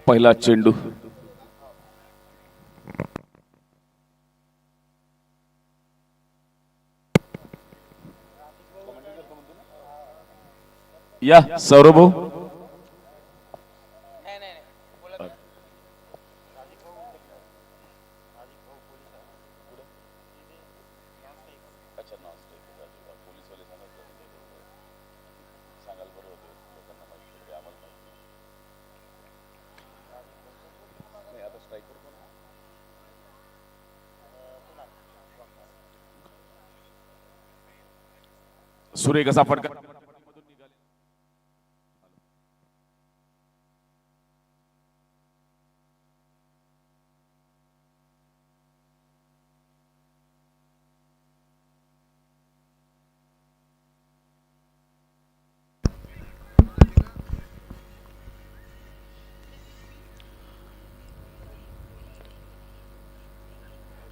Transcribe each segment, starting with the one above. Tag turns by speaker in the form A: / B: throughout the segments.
A: पहिला चेंडू या सौरभ भाऊ. सुरेख असा फटका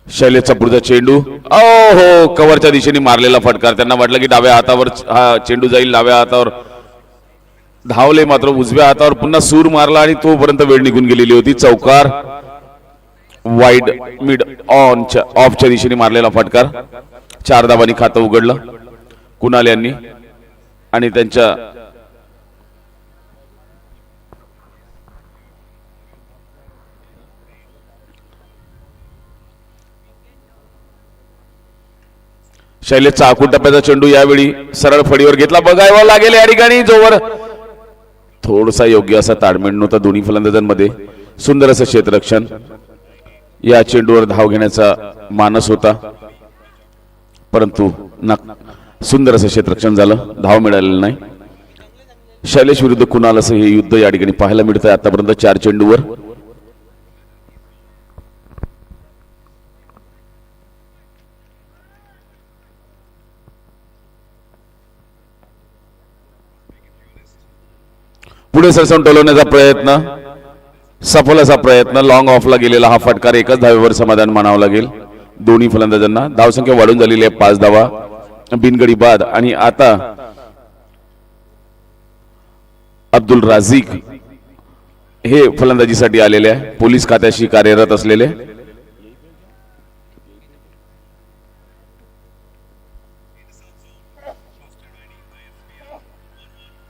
A: शैलेशचा पुढचा चेंडू हो कव्हरच्या दिशेने मारलेला फटकार. त्यांना वाटलं की डाव्या हातावर हा चेंडू जाईल, डाव्या हातावर धावले मात्र उजव्या हातावर पुन्हा सूर मारला आणि तोपर्यंत वेळ निघून गेलेली होती. चौकार वाईड मिड ऑफच्या दिशेने मारलेला फटकार. 4 धावांनी खातं उघडलं कुणाल यांनी आणि त्यांच्या शैलेशचा आखूड टप्प्याचा चेंडू यावेळी सरळ फळीवर घेतला. बघावं लागेल या ठिकाणी जोवर थोडासा योग्य असा ताळमेळ नव्हता दोन्ही फलंदाजांमध्ये. सुंदर असं क्षेत्ररक्षण. या चेंडूवर धाव घेण्याचा मानस होता परंतु सुंदर असं क्षेत्ररक्षण झालं, धाव मिळालेलं नाही. शैलेश विरुद्ध कुणाल असं हे युद्ध या ठिकाणी पाहायला मिळतंय आतापर्यंत 4 चेंडूवर. पुढे सरसवून टोलवण्याचा प्रयत्न, सफल असा प्रयत्न. लॉंग ऑफला गेलेला हा फटकार. एकच धावेवर समाधान मानावं लागेल दोन्ही फलंदाजांना. धावसंख्या वाढून झालेली आहे 5 धावा, बिनगडी बाद. आणि आता अब्दुल राझिक हे फलंदाजीसाठी आलेले आहे, पोलीस खात्याशी कार्यरत असलेले.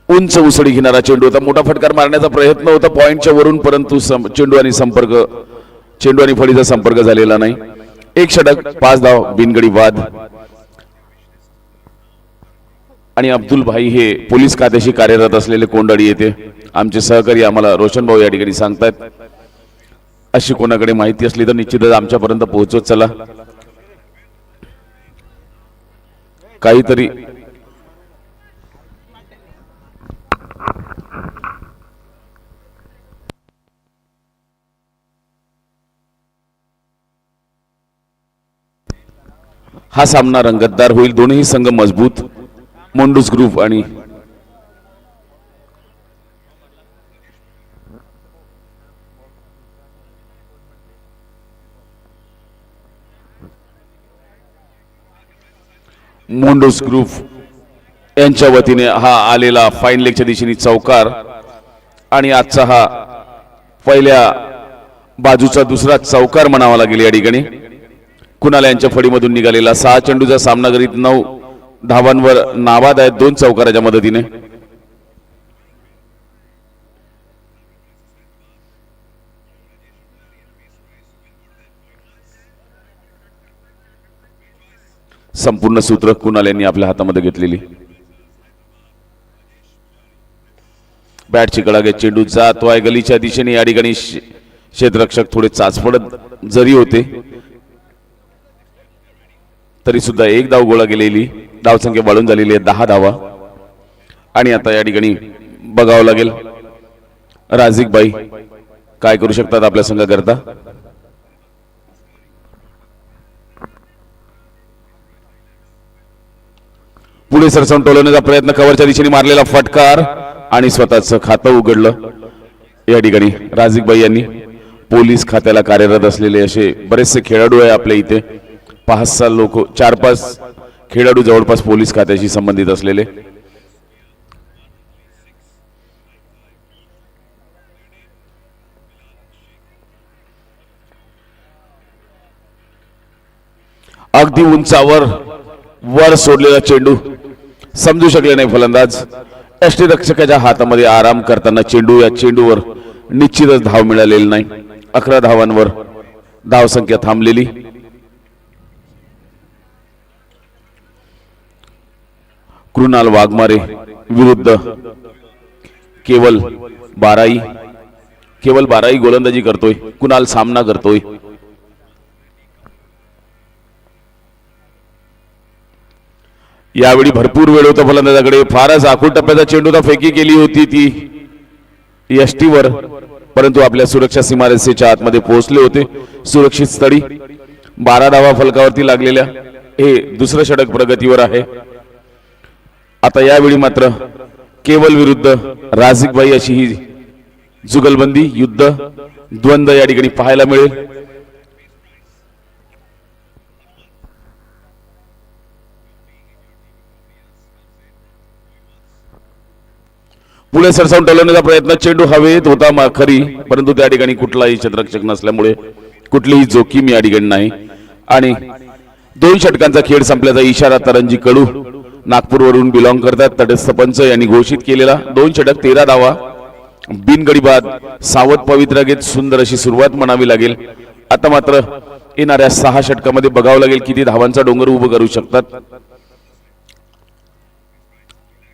A: उंच उसळी घेणारा चेंडू होता, मोठा फटकार मारण्याचा प्रयत्न होता पॉइंटच्या वरून परंतु चेंडू आणि फळीचा संपर्क झालेला नाही. 1 षटक 5 धाव, बिनगडी बाद. आणि अब्दुल भाई हे पोलीस खात्याशी कार्यरत असलेले कोंडाळी येते. आमचे सहकारी आम्हाला रोशन भाऊ या ठिकाणी सांगतात. अशी कोणाकडे माहिती असली तर निश्चितच आमच्यापर्यंत पोहोचवत चला. काहीतरी हा सामना रंगतदार होईल. दोन्ही संघ मजबूत. मोंडूस ग्रुप आणि मोंडूस ग्रुप यांच्या वतीने हा आलेला फाईन लेगच्या दिशेने चौकार. आणि आजचा हा पहिल्या बाजूचा दुसरा चौकार म्हणावा लागेल या ठिकाणी. कुणाल यांच्या फळीमधून निघालेला 6 चेंडूचा सामना करीत 9 धावांवर नाबाद आहेत 2 चौकाराच्या मदतीने. संपूर्ण सूत्र कुणाल यांनी आपल्या हातामध्ये घेतलेली. बॅटची कडागे चेंडू जातोय गलीच्या दिशेने. या ठिकाणी क्षेत्ररक्षक थोडे चाचपडत जरी होते तरी सुद्धा 1 धाव गोळा गेलेली. धावसंख्या वाढून झालेली आहे 10 धावा. आणि आता या ठिकाणी बघावं लागेल राझिक भाई काय करू शकतात आपल्या संघाकरता. पुढे सरसवून टोलवण्याचा प्रयत्न, कव्हरच्या दिशेने मारलेला फटकार आणि स्वतःच खातं उघडलं या ठिकाणी राझिक भाई यांनी. पोलीस खात्याला कार्यरत असलेले असे बरेचसे खेळाडू आहे आपल्या इथे. 5-6 लोक 4-5 खेळाडू जवळपास पोलीस खात्याशी संबंधित असलेले. अगदी उंचावर वर सोडलेला चेंडू समजू शकले नाही फलंदाज. यष्टीरक्षकाच्या हातामध्ये आराम करताना चेंडू, या चेंडूवर निश्चितच धाव मिळालेली नाही. 11 धावांवर धावसंख्या थांबलेली. कृणाल वाघमारे विरुद्ध केवल बाराई गोलंदाजी करतोय. कुणाल सामना करतोय. यावेळी भरपूर वेळ होता फलंदाजाकडे. फारच आखूड टप्प्याचा चेंडू फेकी केली होती ती यष्टीवर, परंतु आपल्या सुरक्षा सीमारेषेच्या आतमध्ये पोहोचले होते सुरक्षित स्थळी. 12 धावा फलकावरती लागलेल्या. हे दुसरं षटक प्रगतीवर आहे. आता यावेळी मात्र केवल विरुद्ध राझिकभाई अशी ही जुगलबंदी, युद्ध, द्वंद्व या ठिकाणी पाहायला मिळेल. पुढे सरसावून टोलवण्याचा प्रयत्न. चेंडू हवेत होता खरी, परंतु त्या ठिकाणी कुठलाही क्षेत्ररक्षक नसल्यामुळे कुठलीही जोखीम या ठिकाणी नाही. आणि 2 षटकांचा खेळ संपल्याचा इशारा तरंजी कडू नागपूरवरून बिलॉंग करतात. तटस्थ पंच यांनी घोषित केलेला. 2 षटक 13 धावा बिनगडी बाद. सावध पवित्रागेत सुंदर अशी सुरुवात म्हणावी लागेल. आता मात्र येणाऱ्या 6 षटकामध्ये बघावं लागेल किती धावांचा डोंगर उभं करू शकतात.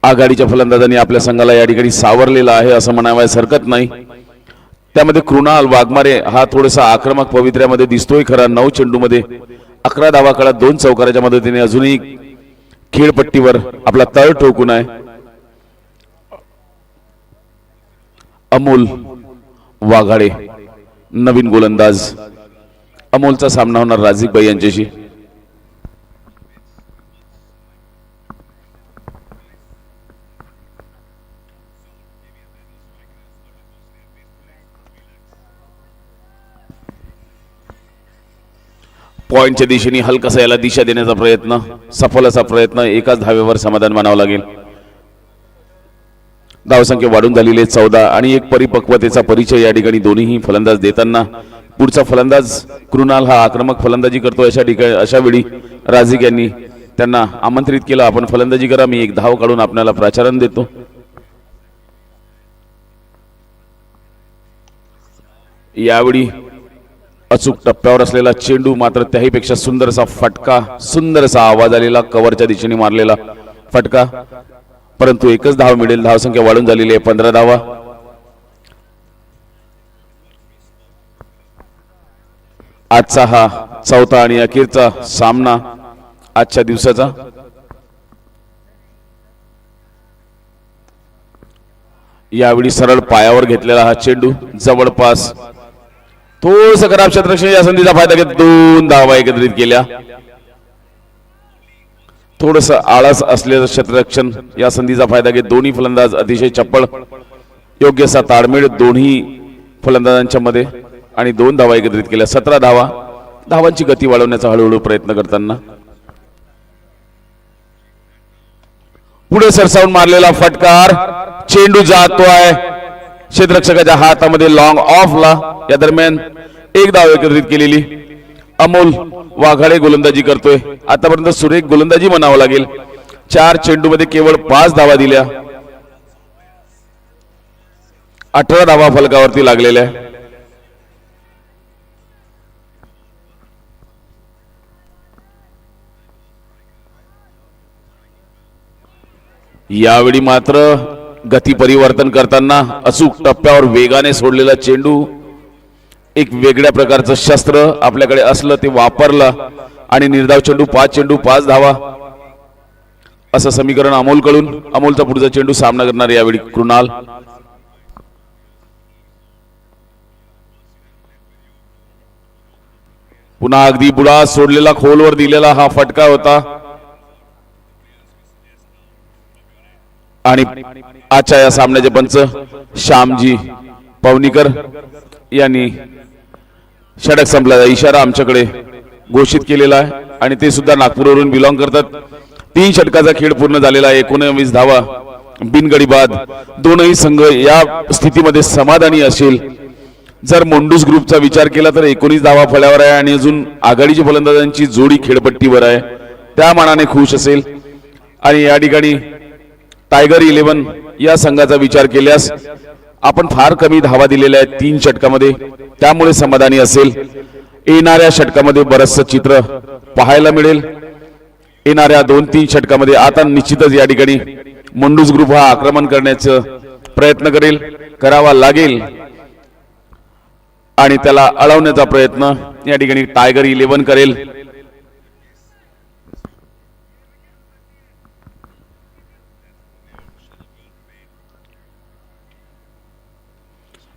A: आघाडीच्या फलंदाजांनी आपल्या संघाला या ठिकाणी सावरलेला आहे असं म्हणावयास हरकत नाही. त्यामध्ये कृणाल वाघमारे हा थोडासा आक्रमक पवित्र्यामध्ये दिसतोय खरा. 9 चेंडूमध्ये 11 धावा काढत 2 चौकाराच्या मदतीने अजूनही खेळपट्टीवर आपला तळ ठोकून आहे. अमोल वाघाडे नवीन गोलंदाज. अमोलचा सामना होणार राझिकभाई यांच्याशी. पॉइंटच्या दिशेने हलकासा याला दिशा देण्याचा प्रयत्न, सफल असा प्रयत्न. एकाच धावेवर समाधान मानावं लागेल. धावसंख्या वाढून झालेली आहे 14 आणि एक परिपक्वतेचा परिचय या ठिकाणी दोन्ही फलंदाज देताना. पुढचा फलंदाज कृणाल हा आक्रमक फलंदाजी करतो. अशा वेळी राझिक यांनी त्यांना आमंत्रित केलं, आपण फलंदाजी करा, मी एक धाव काढून आपल्याला प्राचारण देतो. यावेळी अचूक टप्प्यावर असलेला चेंडू, मात्र त्याहीपेक्षा सुंदरसा फटका, सुंदरसा आवाज आलेला, कव्हरच्या दिशेने मारलेला फटका, परंतु एकच धाव मिळेल. धावसंख्या वाढून झालेली आहे 15 धावा. आजचा हा 4था आणि अखेरचा सामना आजच्या दिवसाचा. यावेळी सरळ पायावर घेतलेला हा चेंडू जवळपास थोडस खराब क्षेत्ररक्षण या संधीचा फायदा घेत 2 धावा एकत्रित केल्या. थोडस आळस असलेलं क्षेत्ररक्षण या संधीचा फायदा घेत दोन्ही फलंदाज अतिशय चप्पळ, योग्य असा ताळमेळ दोन्ही फलंदाजांच्या मध्ये आणि 2 धावा एकत्रित केल्या. 17 धावा. धावांची गती वाढवण्याचा हळूहळू प्रयत्न करताना पुढे सरसावून मारलेला फटकार, चेंडू जातोय क्षेत्ररक्षकाच्या हातामध्ये लॉंग ऑफला. या दरम्यान 1 धाव एकत्रित केलेली. अमोल वाघाडे गोलंदाजी करतोय. आतापर्यंत सुरेख गोलंदाजी म्हणावं लागेल. 4 चेंडूमध्ये केवळ 5 धावा दिल्या. 18 धावा फलकावरती लागलेल्या. यावेळी मात्र गती परिवर्तन करताना अचूक टप्प्यावर वेगाने सोडलेला चेंडू, एक वेगळ्या प्रकारचं शस्त्र आपल्याकडे असलं ते वापरलं आणि निर्धाव चेंडू. 5 चेंडू 5 धावा असं समीकरण अमोलकडून. अमोलचा पुढचा चेंडू सामना करणार यावेळी कृणाल. पुन्हा अगदी बुडा सोडलेला, खोलवर दिलेला हा फटका होता. आणि आजच्या या सामन्याचे पंच श्यामजी पवनीकर यांनी षटक संपल्याचा इशारा आमच्याकडे घोषित केलेला आहे आणि ते सुद्धा नागपूरवरून बिलॉंग करतात. 3 षटकाचा खेळ पूर्ण झालेला आहे. 19 धावा बिनगडी बाद. दोनही संघ या स्थितीमध्ये समाधानी असेल. जर मोंडूस ग्रुपचा विचार केला तर 19 धावा फळ्यावर आहे आणि अजून आघाडीच्या फलंदाजांची जोडी खेळपट्टीवर आहे, त्या मानाने खुश असेल. आणि या ठिकाणी टायगर 11 या संघाचा विचार केल्यास आपण फार कमी धावा दिलेल्या आहेत 3 षटकामध्ये, त्यामुळे समाधानी असेल. येणाऱ्या षटकामध्ये बरचसं चित्र पाहायला मिळेल. येणाऱ्या 2-3 षटकामध्ये आता निश्चितच या ठिकाणी मोंडूस ग्रुप हा आक्रमण करण्याचा प्रयत्न करेल, करावा लागेल आणि त्याला अडवण्याचा प्रयत्न या ठिकाणी टायगर 11 करेल.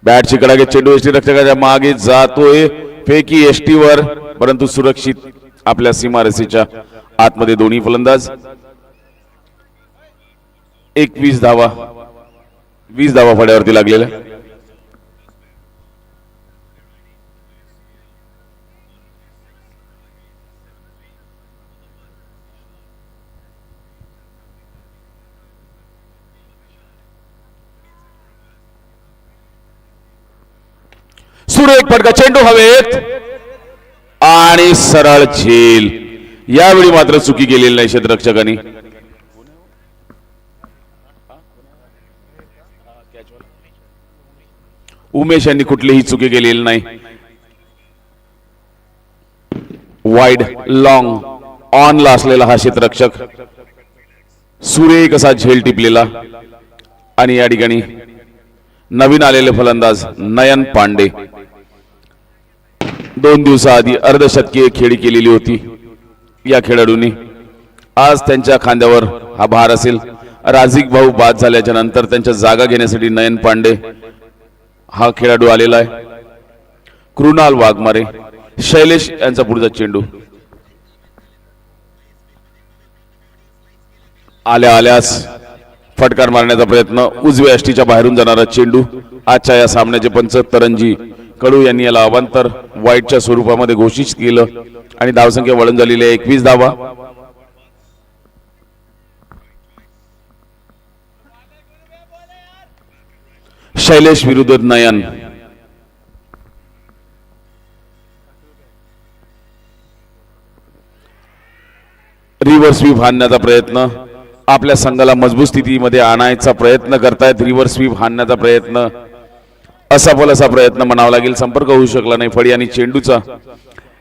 A: बॅटची कडाके चेंडू यष्टीरक्षकाच्या मागे जातोय, फेकी यष्टीवर, परंतु सुरक्षित आपल्या सीमारेषेच्या आतमध्ये दोन्ही फलंदाज. 20 धावा फळ्यावरती लागलेल्या. सुरेख फटका, चेंडू हवेत आणि सरळ झेल. यावेळी मात्र चुकी केलेली नाही क्षेत्ररक्षकांनी. उमेश यांनी कुठलीही चुकी केलेली नाही. वाईड लॉंग ऑन ला असलेला हा क्षेत्ररक्षक सुरेख असा झेल टिपलेला. आणि या ठिकाणी नवीन आलेले फलंदाज नयन पांडे 2 दिवसाआधी अर्धशतकीय खेळी केलेली होती. या खेळाडूंनी आज त्यांच्या खांद्यावर हा भार असेल. राझिक भाऊ बाद झाल्याच्या नंतर त्यांच्या जागा घेण्यासाठी नयन पांडे हा खेळाडू आलेला आहे. कृणाल वाघमारे, शैलेश यांचा पुढचा चेंडू. आल्यास फटकार मारण्याचा प्रयत्न, उजव्या यष्टीच्या बाहेरून जाणारा चेंडू. आजच्या या सामन्याचे पंच तरंजी कडू यांनी याला अवांतर वाईटच्या स्वरूपामध्ये घोषित केलं आणि धावसंख्या वळून झालेली आहे 21 धावा. शैलेश विरुद्ध नयन. रिव्हर्स स्वीप हाणण्याचा प्रयत्न, आपल्या संघाला मजबूत स्थितीमध्ये आणायचा प्रयत्न करतायत. रिव्हर्स स्वीप हाणण्याचा प्रयत्न, असफल असा प्रयत्न म्हणावा लागेल, संपर्क होऊ शकला नाही फळी आणि चेंडूचा.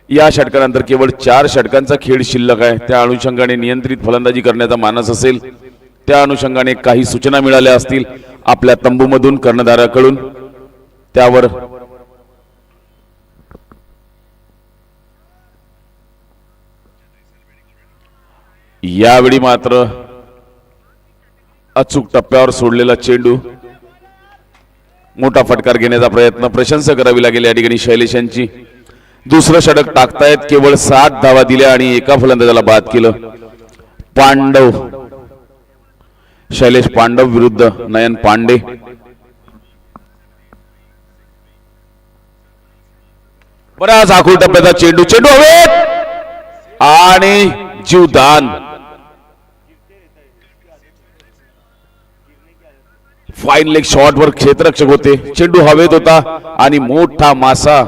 A: या षटकानंतर केवळ 4 षटकांचा खेळ शिल्लक आहे. त्या अनुषंगाने नियंत्रित फलंदाजी करण्याचा मानस असेल, त्या अनुषंगाने काही सूचना मिळाल्या असतील आपल्या तंबूमधून कर्णधाराकडून, त्यावर यावेळी मात्र अचूक टप्प्यावर सोडलेला चेंडू, मोठा फटकार घेण्याचा प्रयत्न, प्रशंसा करावी लागेल या ठिकाणी शैलेश यांची. दुसरं षटक टाकतायत, केवळ 7 धावा दिल्या आणि एका फलंदाजाला बाद केलं. पांडव, शैलेश पांडव विरुद्ध नयन पांडे. बराच आखूड टप्प्याचा चेंडू, चेंडू हवेत आणि जीवदान. फाईन लेग शॉट वर क्षेत्ररक्षक होते, चेंडू हवेत होता आणि मोठा मासा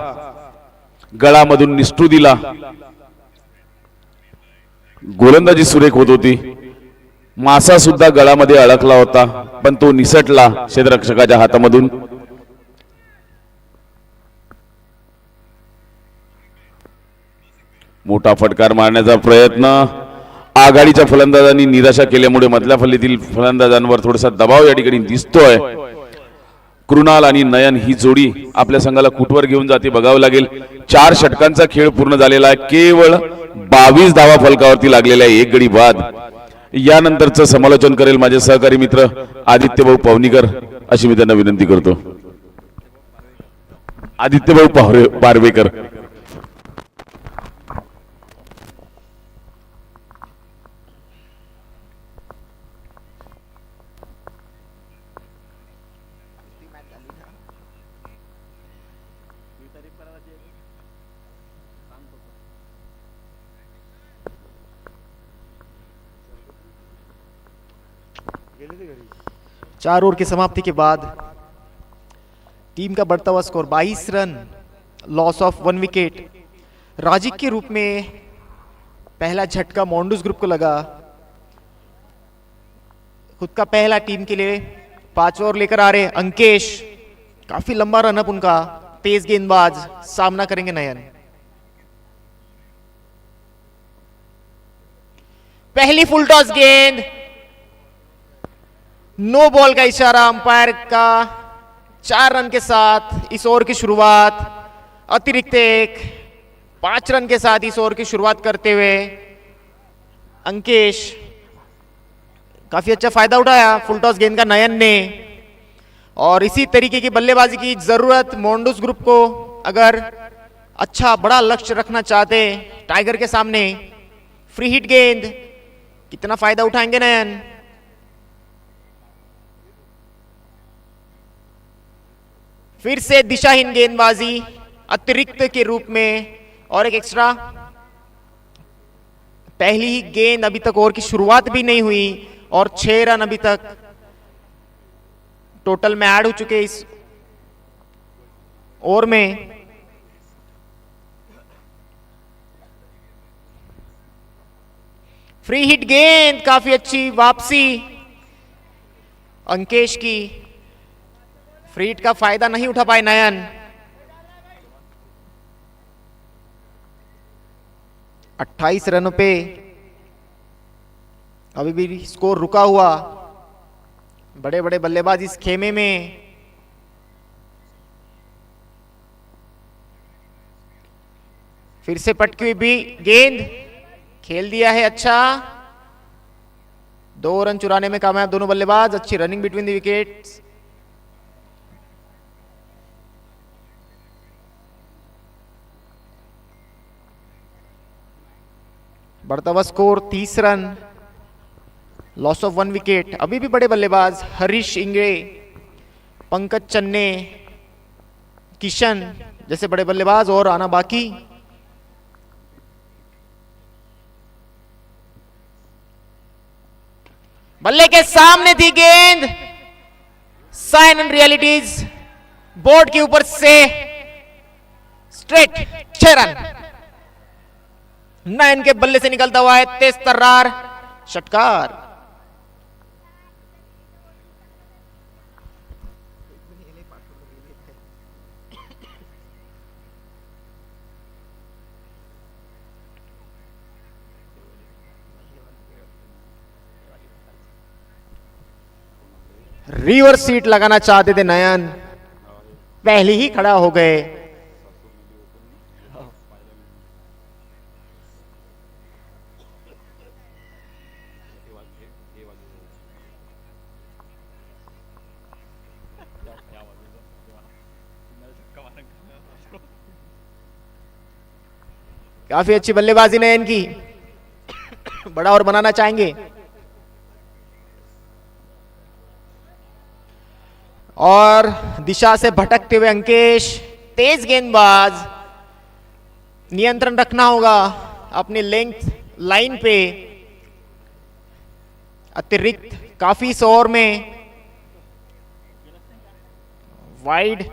A: गळामधून निसटू दिला. गोलंदाजी सुरेख होत होती, मासा सुद्धा गळामध्ये अडकला होता, पण तो निसटला क्षेत्ररक्षकाच्या हातामधून. मोठा फटकार मारण्याचा प्रयत्न, आघाडीच्या फलंदाजांनी निराशा केल्यामुळे मधल्या फलीतील फलंदाजांवर थोडासा दबाव या ठिकाणी दिसतोय. कृणाल आणि नयन ही जोडी आपल्या संघाला कुठवर घेऊन जाते बघावं लागेल. 4 षटकांचा खेळ पूर्ण झालेला आहे, केवळ 22 धावा फलकावरती लागलेल्या आहे, 1 गडी बाद. यानंतरचं समालोचन करेल माझे सहकारी मित्र आदित्यभाऊ पवनीकर, अशी मी त्यांना विनंती करतो. आदित्यभाऊ पारवेकर.
B: चार ओवर की समाप्ति के बाद टीम का बढ़ता हुआ score 22 run, loss of 1 wicket. Rajik के रूप में पहला झटका मोंडूस ग्रुप को लगा। खुद का पहला टीम के लिए 5 ओवर लेकर आ रहे अंकेश। काफी लंबा रनअप उनका, तेज गेंदबाज, सामना करेंगे नयन। पहली फुल टॉस गेंद, नो बॉल का इशारा अंपायर का। 4 रन के साथ इस ओवर की शुरुआत, अतिरिक्त 1, 5 रन के साथ इस ओवर की शुरुआत करते हुए अंकेश काफी अच्छा फायदा उठाया फुल टॉस गेंद का नयन ने। और इसी तरीके की बल्लेबाजी की जरूरत मोंडूस ग्रुप को, अगर अच्छा बड़ा लक्ष्य रखना चाहते टाइगर के सामने। फ्री हिट गेंद, कितना फायदा उठाएंगे नयन। फिर से दिशाहीन गेंदबाजी अतिरिक्त के रूप में और एक एक्स्ट्रा। पहली ही गेंद, अभी तक ओवर की शुरुआत भी नहीं हुई और 6 रन अभी तक टोटल में ऐड हो चुके इस ओवर में। फ्री हिट गेंद, काफी अच्छी वापसी अंकेश की। फ्री हिट का फायदा नहीं उठा पाए नयन। 28 रनों पे अभी भी स्कोर रुका हुआ। बड़े बड़े बल्लेबाज इस खेमे में। फिर से पटकी हुई भी गेंद, खेल दिया है अच्छा। 2 रन चुराने में कामयाब दोनों बल्लेबाज। अच्छी रनिंग बिटवीन द विकेट्स। बढ़ता हुआ score 30 run, loss of 1 wicket. अभी भी बड़े बल्लेबाज हरीश इंगड़े, पंकज चन्ने, किशन जैसे बड़े बल्लेबाज और आना बाकी। बल्ले के सामने थी गेंद, साइन एंड रियलिटीज बोर्ड के ऊपर से स्ट्रेट 6 रन। नयन के बल्ले से निकलता हुआ है तेज तर्रार षटकार। रिवर्स सीट लगाना चाहते थे नयन, पहले ही खड़ा हो गए। काफी अच्छी बल्लेबाजी नयन की, बड़ा और बनाना चाहेंगे। और दिशा से भटकते हुए अंकेश, तेज गेंदबाज, नियंत्रण रखना होगा अपनी लेंथ लाइन पे। अतिरिक्त काफी इस ओवर में वाइड।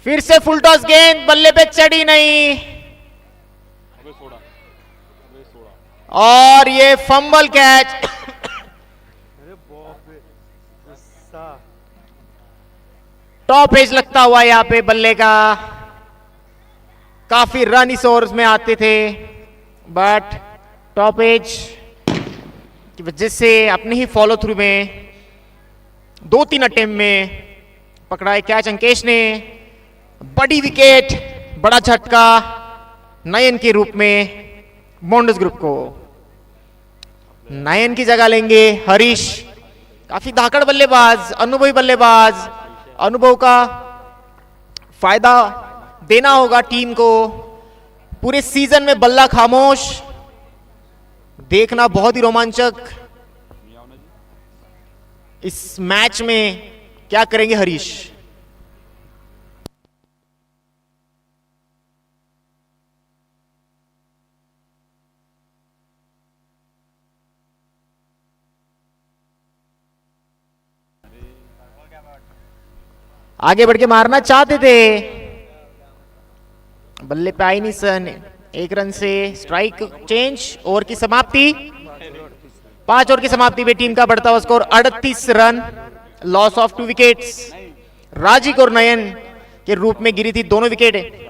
B: फिर से फुल टॉस गेंद, बल्ले पे चढ़ी नहीं और ये फंबल कैच। टॉप एज लगता हुआ यहां पे बल्ले का। काफी रन इस ओवर में आते थे, बट टॉप एज की वजह से अपने ही फॉलो थ्रू में 2-3 अटेम्प्ट में पकड़ा है कैच अंकेश ने। बड़ी विकेट, बड़ा झटका नयन के रूप में मोंडूस ग्रुप को। नयन की जगह लेंगे हरीश, काफी धाकड़ बल्लेबाज, अनुभवी बल्लेबाज। अनुभव का फायदा देना होगा टीम को। पूरे सीजन में बल्ला खामोश देखना बहुत ही रोमांचक। इस मैच में क्या करेंगे हरीश। आगे बढ़ के मारना चाहते थे, बल्ले पे आई नहीं सन। 1 रन से स्ट्राइक चेंज। ओवर की समाप्ति, 5 ओवर की समाप्ति पे टीम का बढ़ता हुआ score 38 run. Loss of 2 wickets. Rajik और नयन के रूप में गिरी थी दोनों विकेट।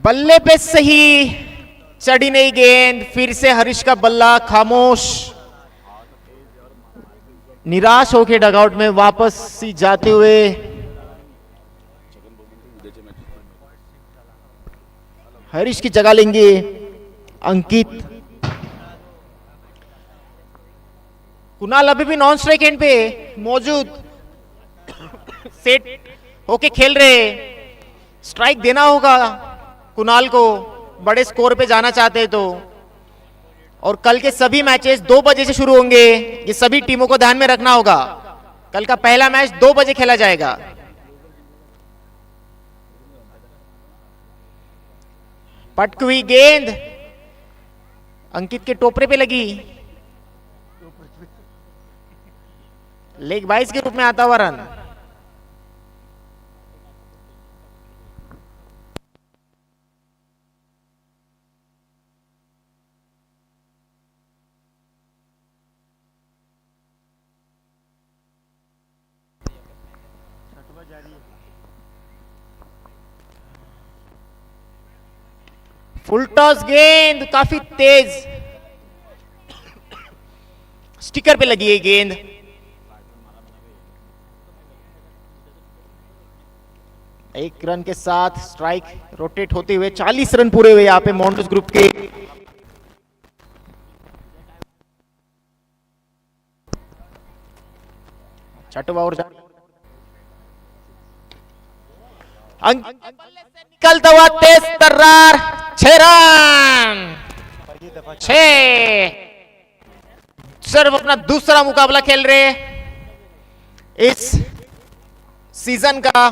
B: बल्ले पे सही चढ़ी नहीं गेंद। फिर से हरीश का बल्ला खामोश। निराश होके डगआउट में वापस सी जाते हुए हरीश की जगह लेंगे अंकित। कुणाल अभी भी नॉन स्ट्राइक एंड पे मौजूद, सेट होके खेल रहे। स्ट्राइक देना होगा कुणाल को, बड़े स्कोर पे जाना चाहते हैं तो। और कल के सभी मैचेस 2 बजे से शुरू होंगे, ये सभी टीमों को ध्यान में रखना होगा। कल का पहला मैच 2 बजे खेला जाएगा। पटक हुई गेंद अंकित के टोपरे पे लगी। लेग बाइस के रूप में आता हुआ रन। फुल टॉस गेंद काफी तेज, स्टिकर पे लगी है गेंद। एक रन के साथ स्ट्राइक रोटेट होते हुए 40 रन पूरे हुए यहां पे मॉन्टस ग्रुप के। छठवां ओवर निकलता हुआ तेज तर्रार 6 रन। 6 सिर्फ अपना दूसरा मुकाबला खेल रहे इस सीजन का।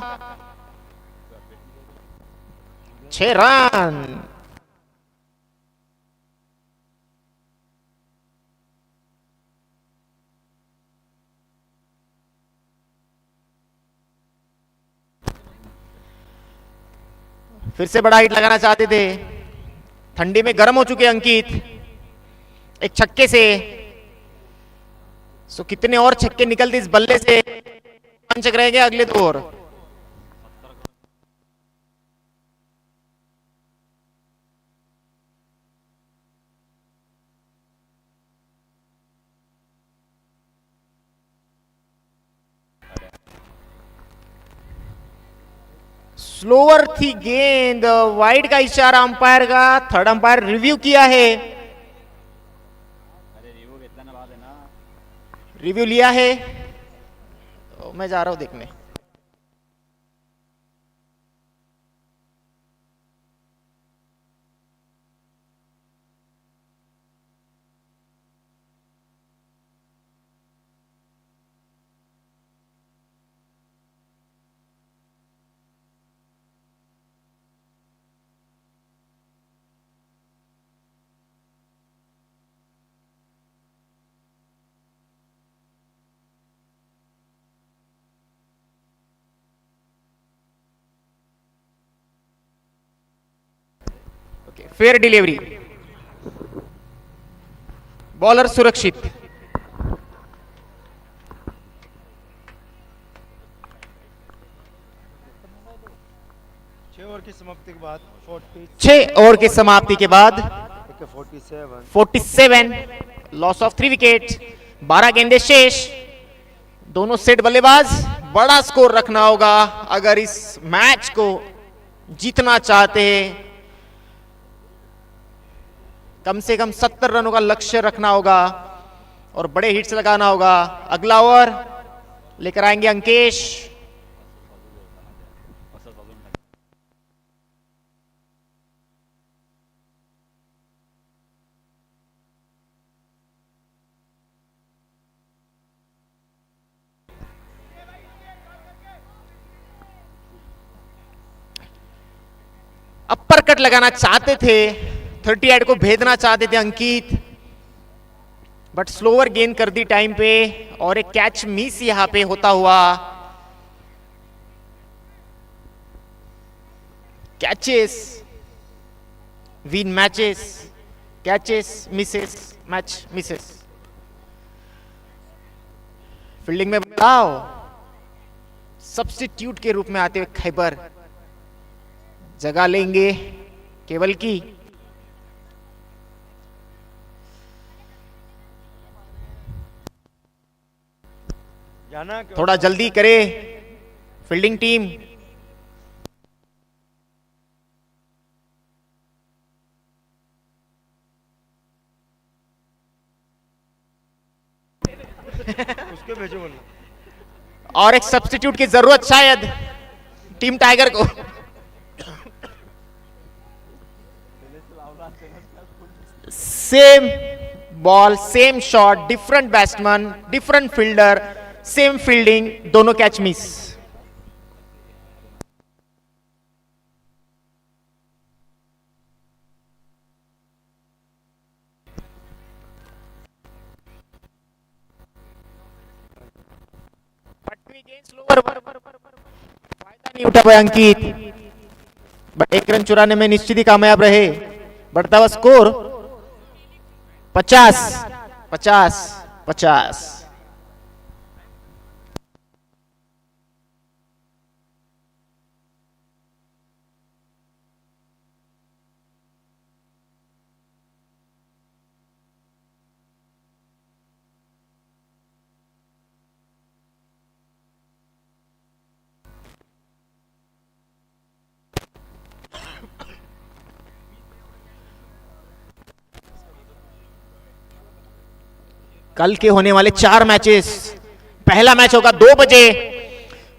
B: 6 रन। फिर से बड़ा हिट लगाना चाहते थे, ठंडी में गर्म हो चुके अंकित एक छक्के से। सो कितने और छक्के निकलते इस बल्ले से, पंचक रहेंगे अगले 2 ओवर। स्लोअर थी गेंद, वाइड का इशारा अंपायर का। थर्ड अंपायर रिव्यू किया है, रिव्यू लिया है। तो मैं जा रहा हूं देखने। फेयर डिलीवरी, बॉलर सुरक्षित।
C: छह ओवर की समाप्ति के बाद
B: 6 ओवर की समाप्ति के बाद
C: 47
B: 47 लॉस ऑफ 3 विकेट। 12 गेंदे शेष। दोनों सेट बल्लेबाज बड़ा स्कोर रखना होगा अगर इस मैच को जीतना चाहते हैं। कम से कम 70 रनों का लक्ष्य रखना होगा और बड़े हिट्स लगाना होगा। अगला ओवर लेकर आएंगे अंकेश। अपर कट लगाना चाहते थे, 38 को भेदना चाहते थे अंकित, बट स्लोअर गेन कर दी टाइम पे और एक कैच मिस यहां पे होता हुआ। Catches win matches, catches Mrs match Mrs. Fielding में बदलाव, सब्स्टिट्यूट के रूप में आते हुए खैबर जगह लेंगे केवल की। थोड़ा जल्दी करे फील्डिंग टीम।
C: उसके भेजो
B: और एक सब्स्टिट्यूट की जरूरत शायद टीम टाइगर को। Same ball, same shot, different batsman, different fielder, same fielding, दोनों कैच मिस। फायदा नहीं उठा पाए अंकित, बट एक रन चुराने में निश्चित ही कामयाब रहे। बढ़ता हुआ स्कोर 50 50 50। कल के होने वाले 4 मैचेस, पहला मैच होगा 2 बजे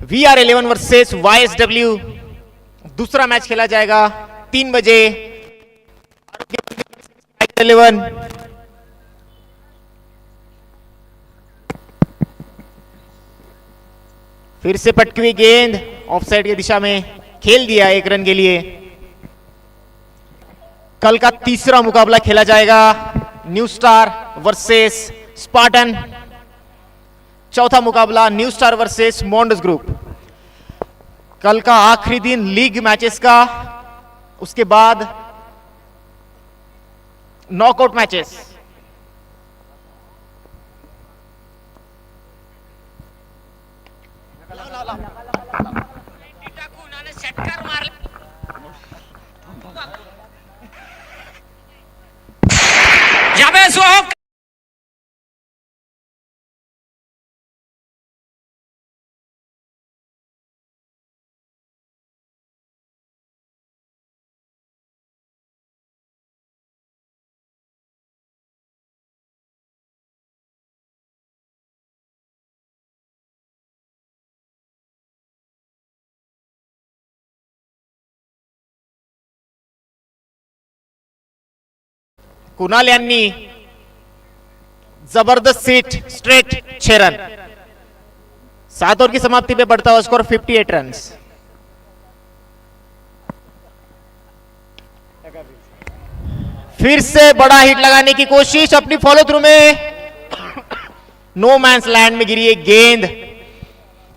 B: VR11 वर्सेस YSW। दूसरा मैच खेला जाएगा 3 बजे 11। फिर से पटकी हुई गेंद ऑफसाइड की दिशा में खेल दिया 1 रन के लिए। कल का तीसरा मुकाबला खेला जाएगा न्यू स्टार वर्सेस स्पार्टन। चौथा मुकाबला न्यू स्टार वर्सेस मॉन्डस ग्रुप। कल का आखिरी दिन लीग मैचेस का, उसके बाद नॉकआउट मैचेस। कुणाल यांनी जबरदस्त सीट स्ट्रेट 6 रन। 7 ओवर की समाप्ति पे बढ़ता हुआ स्कोर 58 रन। फिर से बड़ा हिट लगाने की कोशिश अपनी फॉलो थ्रू में। नो मैंस लैंड में गिरी एक गेंद,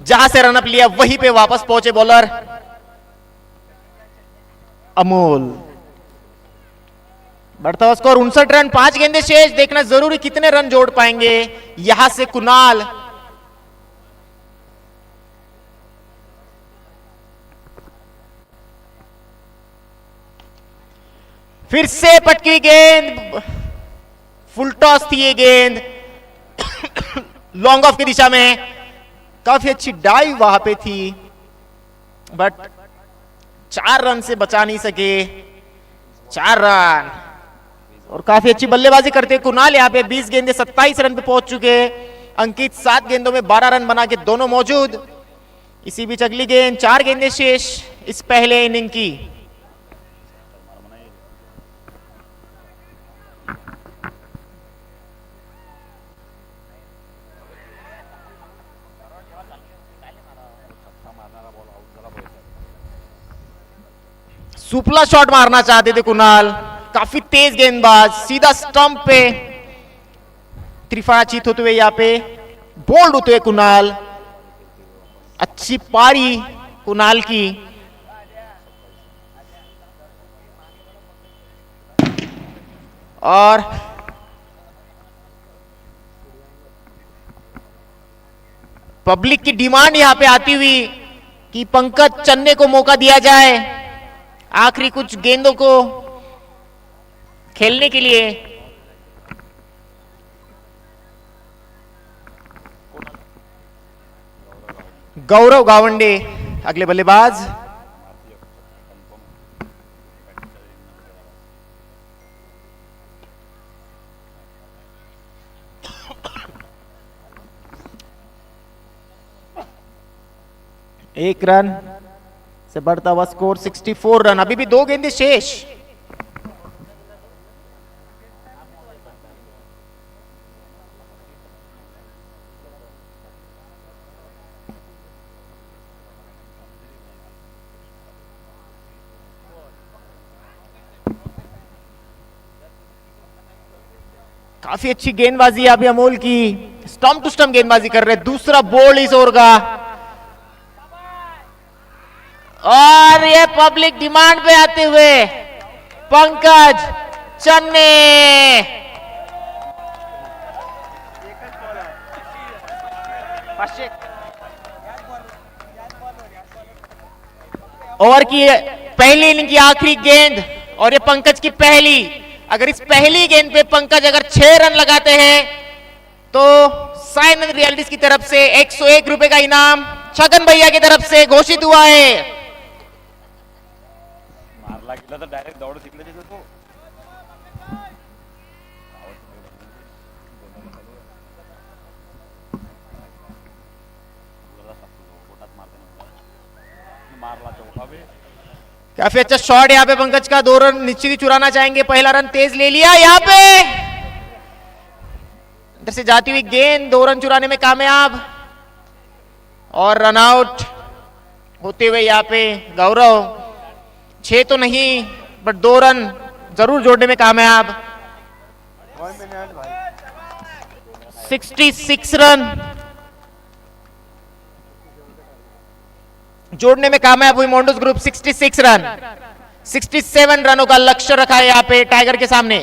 B: जहां से रनअप लिया वहीं पे वापस पहुंचे बॉलर अमोल। बढ़ता हुआ स्कोर 59 रन, 5 गेंदे शेष। देखना जरूरी कितने रन जोड़ पाएंगे यहां से कुणाल। फिर से पटकी गेंद, फुल टॉस थी ये गेंद लॉन्ग ऑफ की दिशा में। काफी अच्छी डाइव वहां पे थी, बट 4 रन से बचा नहीं सके। 4 रन, और काफी अच्छी बल्लेबाजी करते हैं कुणाल। यहाँ पे 20 गेंदे 27 रन पे पहुंच चुके। अंकित 7 गेंदों में 12 रन बना के दोनों मौजूद। इसी बीच अगली गेंद, 4 गेंदें शेष इस पहले इनिंग की। सुपला शॉट मारना चाहते थे कुणाल, काफी तेज गेंदबाज, सीधा स्टंप पे त्रिफाचित होते हुए यहाँ पे बोल्ड होते हुए कुणाल। अच्छी पारी कुणाल की। और पब्लिक की डिमांड यहां पे आती हुई कि पंकज चन्ने को मौका दिया जाए आखिरी कुछ गेंदों को खेलने के लिए। गौरव गावंडे अगले बल्लेबाज। एक रन से बढ़ता हुआ स्कोर 64 रन। अभी भी 2 गेंदें शेष। काफी अच्छी गेंदबाजी अभी अमोल की, स्टंप टू स्टंप गेंदबाजी कर रहे हैं। दूसरा बोल्ड इस ओवर का, और ये पब्लिक डिमांड पे आते हुए पंकज चन्ने। ओवर की पहली इनिंग की आखिरी गेंद, और ये पंकज की पहली। अगर इस पहली गेंद पे पंकज अगर 6 रन लगाते हैं तो साइन रियलिटीज की तरफ से 101 रुपए का इनाम छगन भैया की तरफ से घोषित हुआ है।
C: मारला गेला तर डायरेक्ट दौड तिकडे तिथे तो मारला चौका भी।
B: काफी अच्छा शॉट यहाँ पे पंकज का। 2 रन निश्चित ही चुराना चाहेंगे। पहला रन तेज ले लिया यहाँ पे, अंदर से जाती हुई गेंद 2 रन चुराने में कामयाब, और रन आउट होते हुए यहाँ पे गौरव 6 तो नहीं बट 2 रन जरूर जोड़ने में कामयाब। 66 रन जोड़ने में कामयाब हुई मोंडोस ग्रुप। 66 रन, 67 रनों का लक्ष्य रखा है यहाँ पे टाइगर के सामने।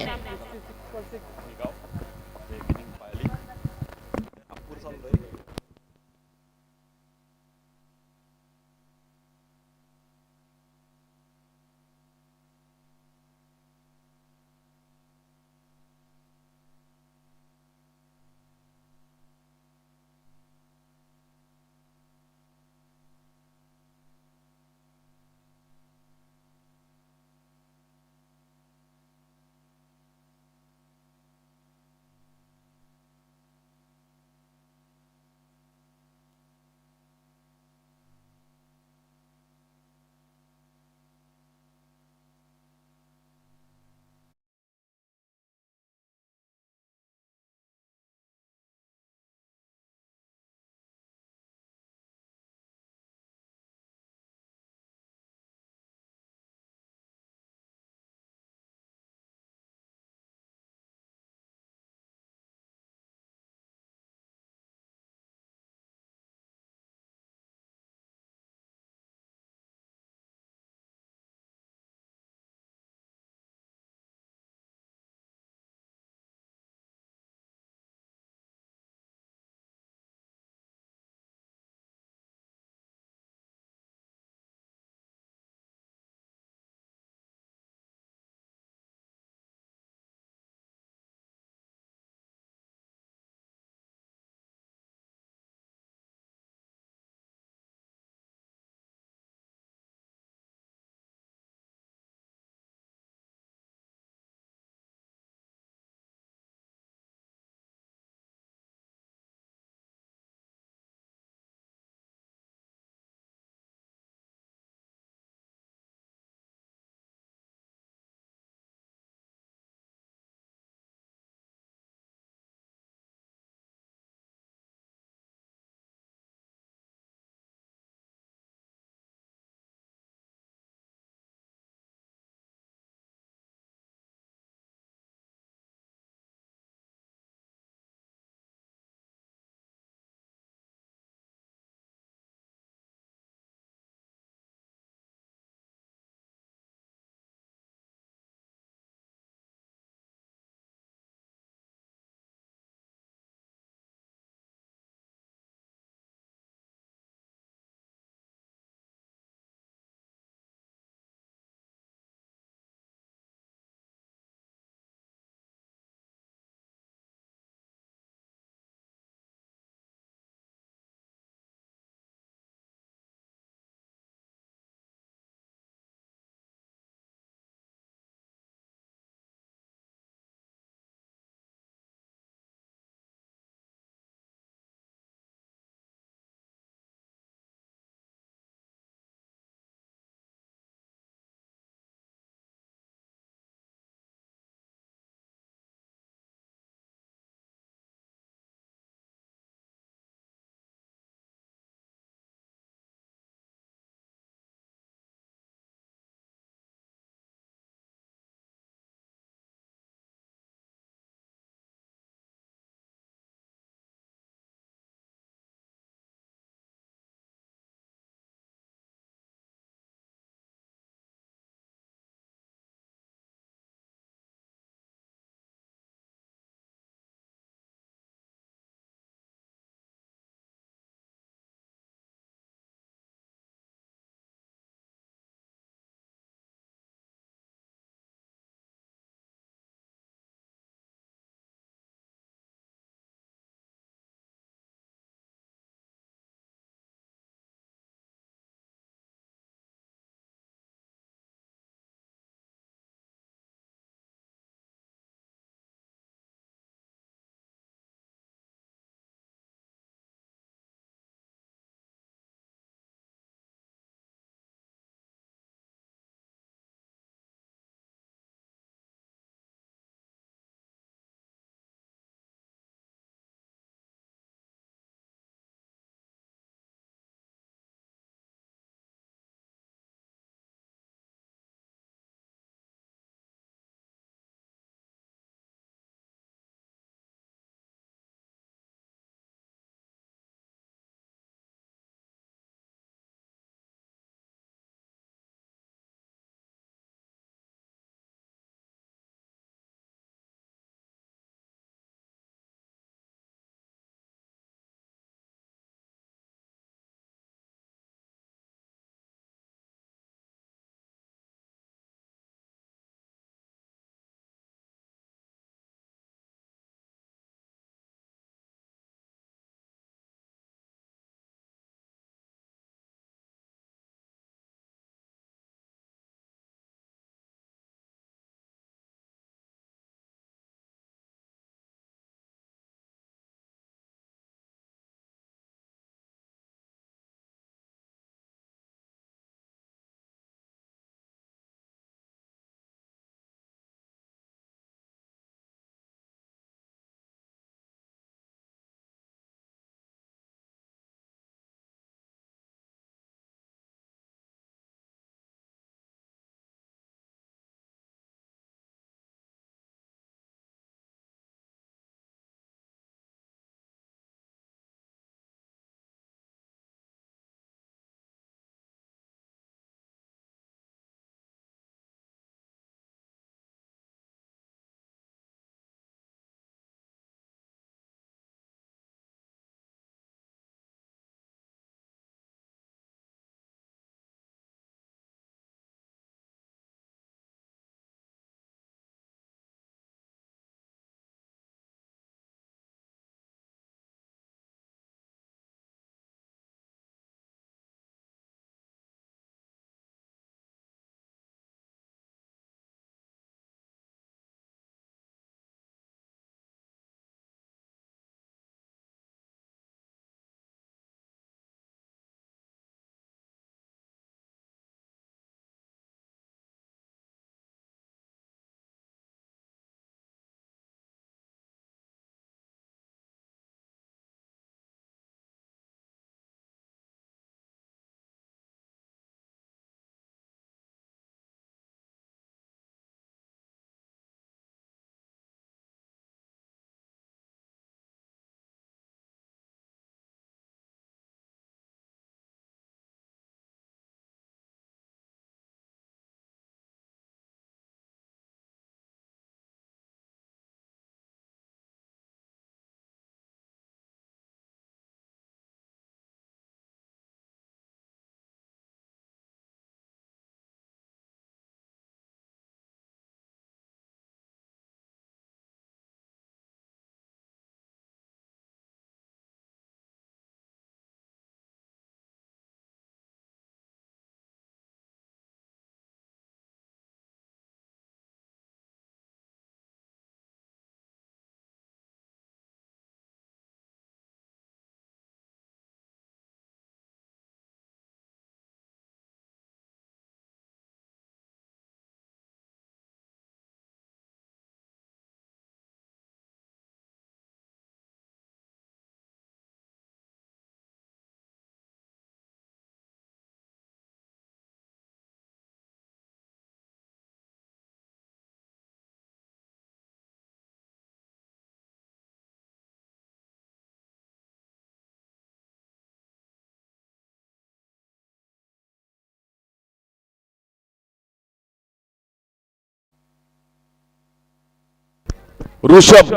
A: ऋषभ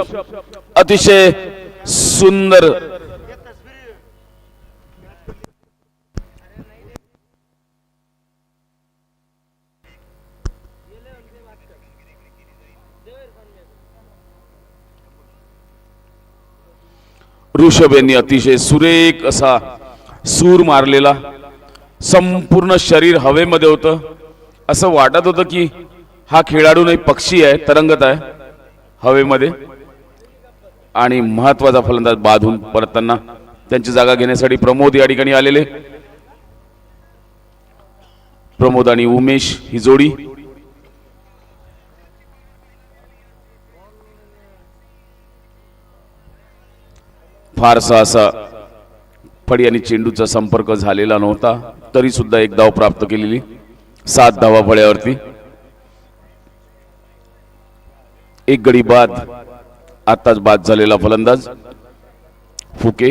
A: अतिशय सुंदर ऋषभ यांनी अतिशय सुरेख असा सूर मारलेला, संपूर्ण शरीर हवेमध्ये होतं. असं वाटत होतं की हा खेळाडू नाही पक्षी आहे, तरंगत आहे हवेमध्ये. आणि महत्वाचा फलंदाज बाधून परतताना त्यांची जागा घेण्यासाठी प्रमोद या ठिकाणी आलेले. प्रमोद आणि उमेश ही जोडी. फारसा असा फडी आणि चेंडूचा संपर्क झालेला नव्हता, तरी सुद्धा एक धाव प्राप्त केलेली. 7 धावा फळ्यावरती. एक गडी बाद. आताच बाद झालेला फलंदाज फुके.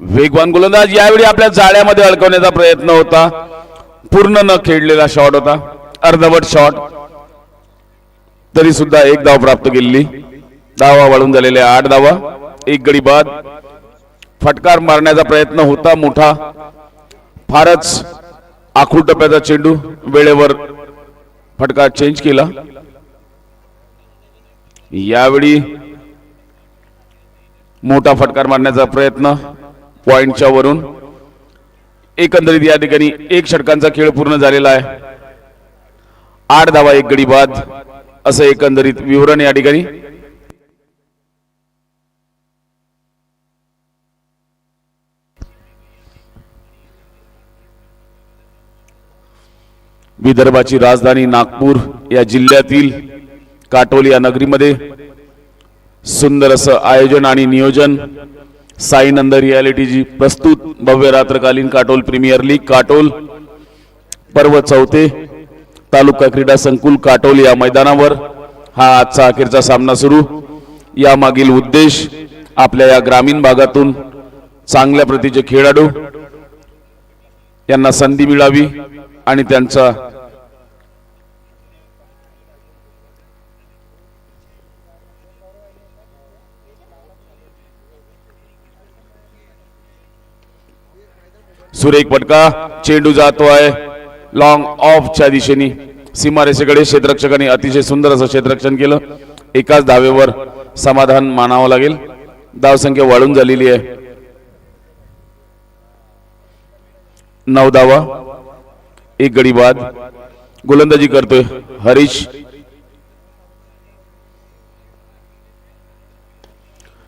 A: वेगवान गोलंदाज यावेळी आपल्या जाळ्यामध्ये अडकवण्याचा प्रयत्न होता, पूर्ण न खेळलेला शॉट होता, अर्धवट शॉट, तरी सुद्धा एक धाव प्राप्त केलेली. धावा वाढून झालेल्या 8 धावा. एक गडी बाद. फटकार मारण्याचा प्रयत्न होता मोठा, फारच आखूड टप्प्याचा चेंडू, वेळेवर फटका चेंज केला. यावेळी मोठा फटकार मारण्याचा प्रयत्न पॉइंटच्या वरून. एकंदरीत या ठिकाणी 1 षटकांचा खेळ पूर्ण झालेला आहे. 8 धावा, एक गडी बाद, असं एकंदरीत विवरण या ठिकाणी. विदर्भाची राजधानी नागपूर या जिल्ह्यातील काटोल या नगरीमध्ये सुंदर असं आयोजन आणि नियोजन. साईनंद रियालिटीची प्रस्तुत भव्य रात्रकालीन काटोल प्रीमियर लीग काटोल पर्व 4 तालुका क्रीडा संकुल काटोल या मैदानावर हा आजचा अखेरचा सामना सुरू. या मागील उद्देश आपल्या या ग्रामीण भागातून चांगल्या प्रतीचे खेळाडू यांना संधी मिळावी आणि त्यांचा सुरेख फटका. चेंडू जातो आहे लॉंग ऑफच्या दिशेने सीमारेषेकडे. क्षेत्ररक्षकाने अतिशय सुंदर असं क्षेत्ररक्षण केलं. एकाच धावेवर समाधान मानावं लागेल. धावसंख्या वाढून झालेली आहे. 9 धावा, एक गडी बाद. गोलंदाजी करतोय हरीश.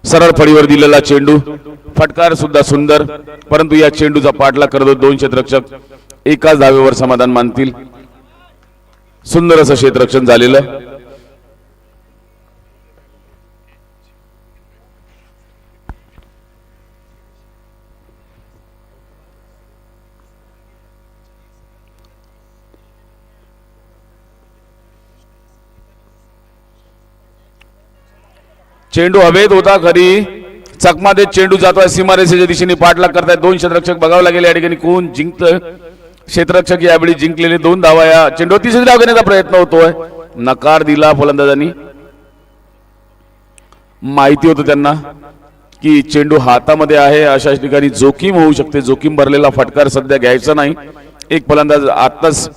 A: सरळ फळीवर दिलेला चेंडू, फटकार सुद्धा सुंदर, परंतु या चेंडूचा पाठलाग करतो 2 क्षेत्ररक्षक. एकाच धावेवर समाधान मानतील. सुंदर असं क्षेत्ररक्षण झालेलं. चेंडू हवेत होता खरी, चकमा देत चेंडू जातोय सीमारेषेच्या दिशेने. पाठलाग करतायत 2 क्षेत्ररक्षक. बघावं लागेल या ठिकाणी कोण जिंकतं. क्षेत्ररक्षक यावेळी जिंकलेले 2 धावा. या चेंडू 3री धाव घेण्याचा प्रयत्न होतोय, नकार दिला फलंदाजांनी. माहिती होतं त्यांना की चेंडू हातामध्ये आहे, अशा ठिकाणी जोखीम होऊ शकते. जोखीम भरलेला फटकार सध्या घ्यायचा नाही. एक फलंदाज आताच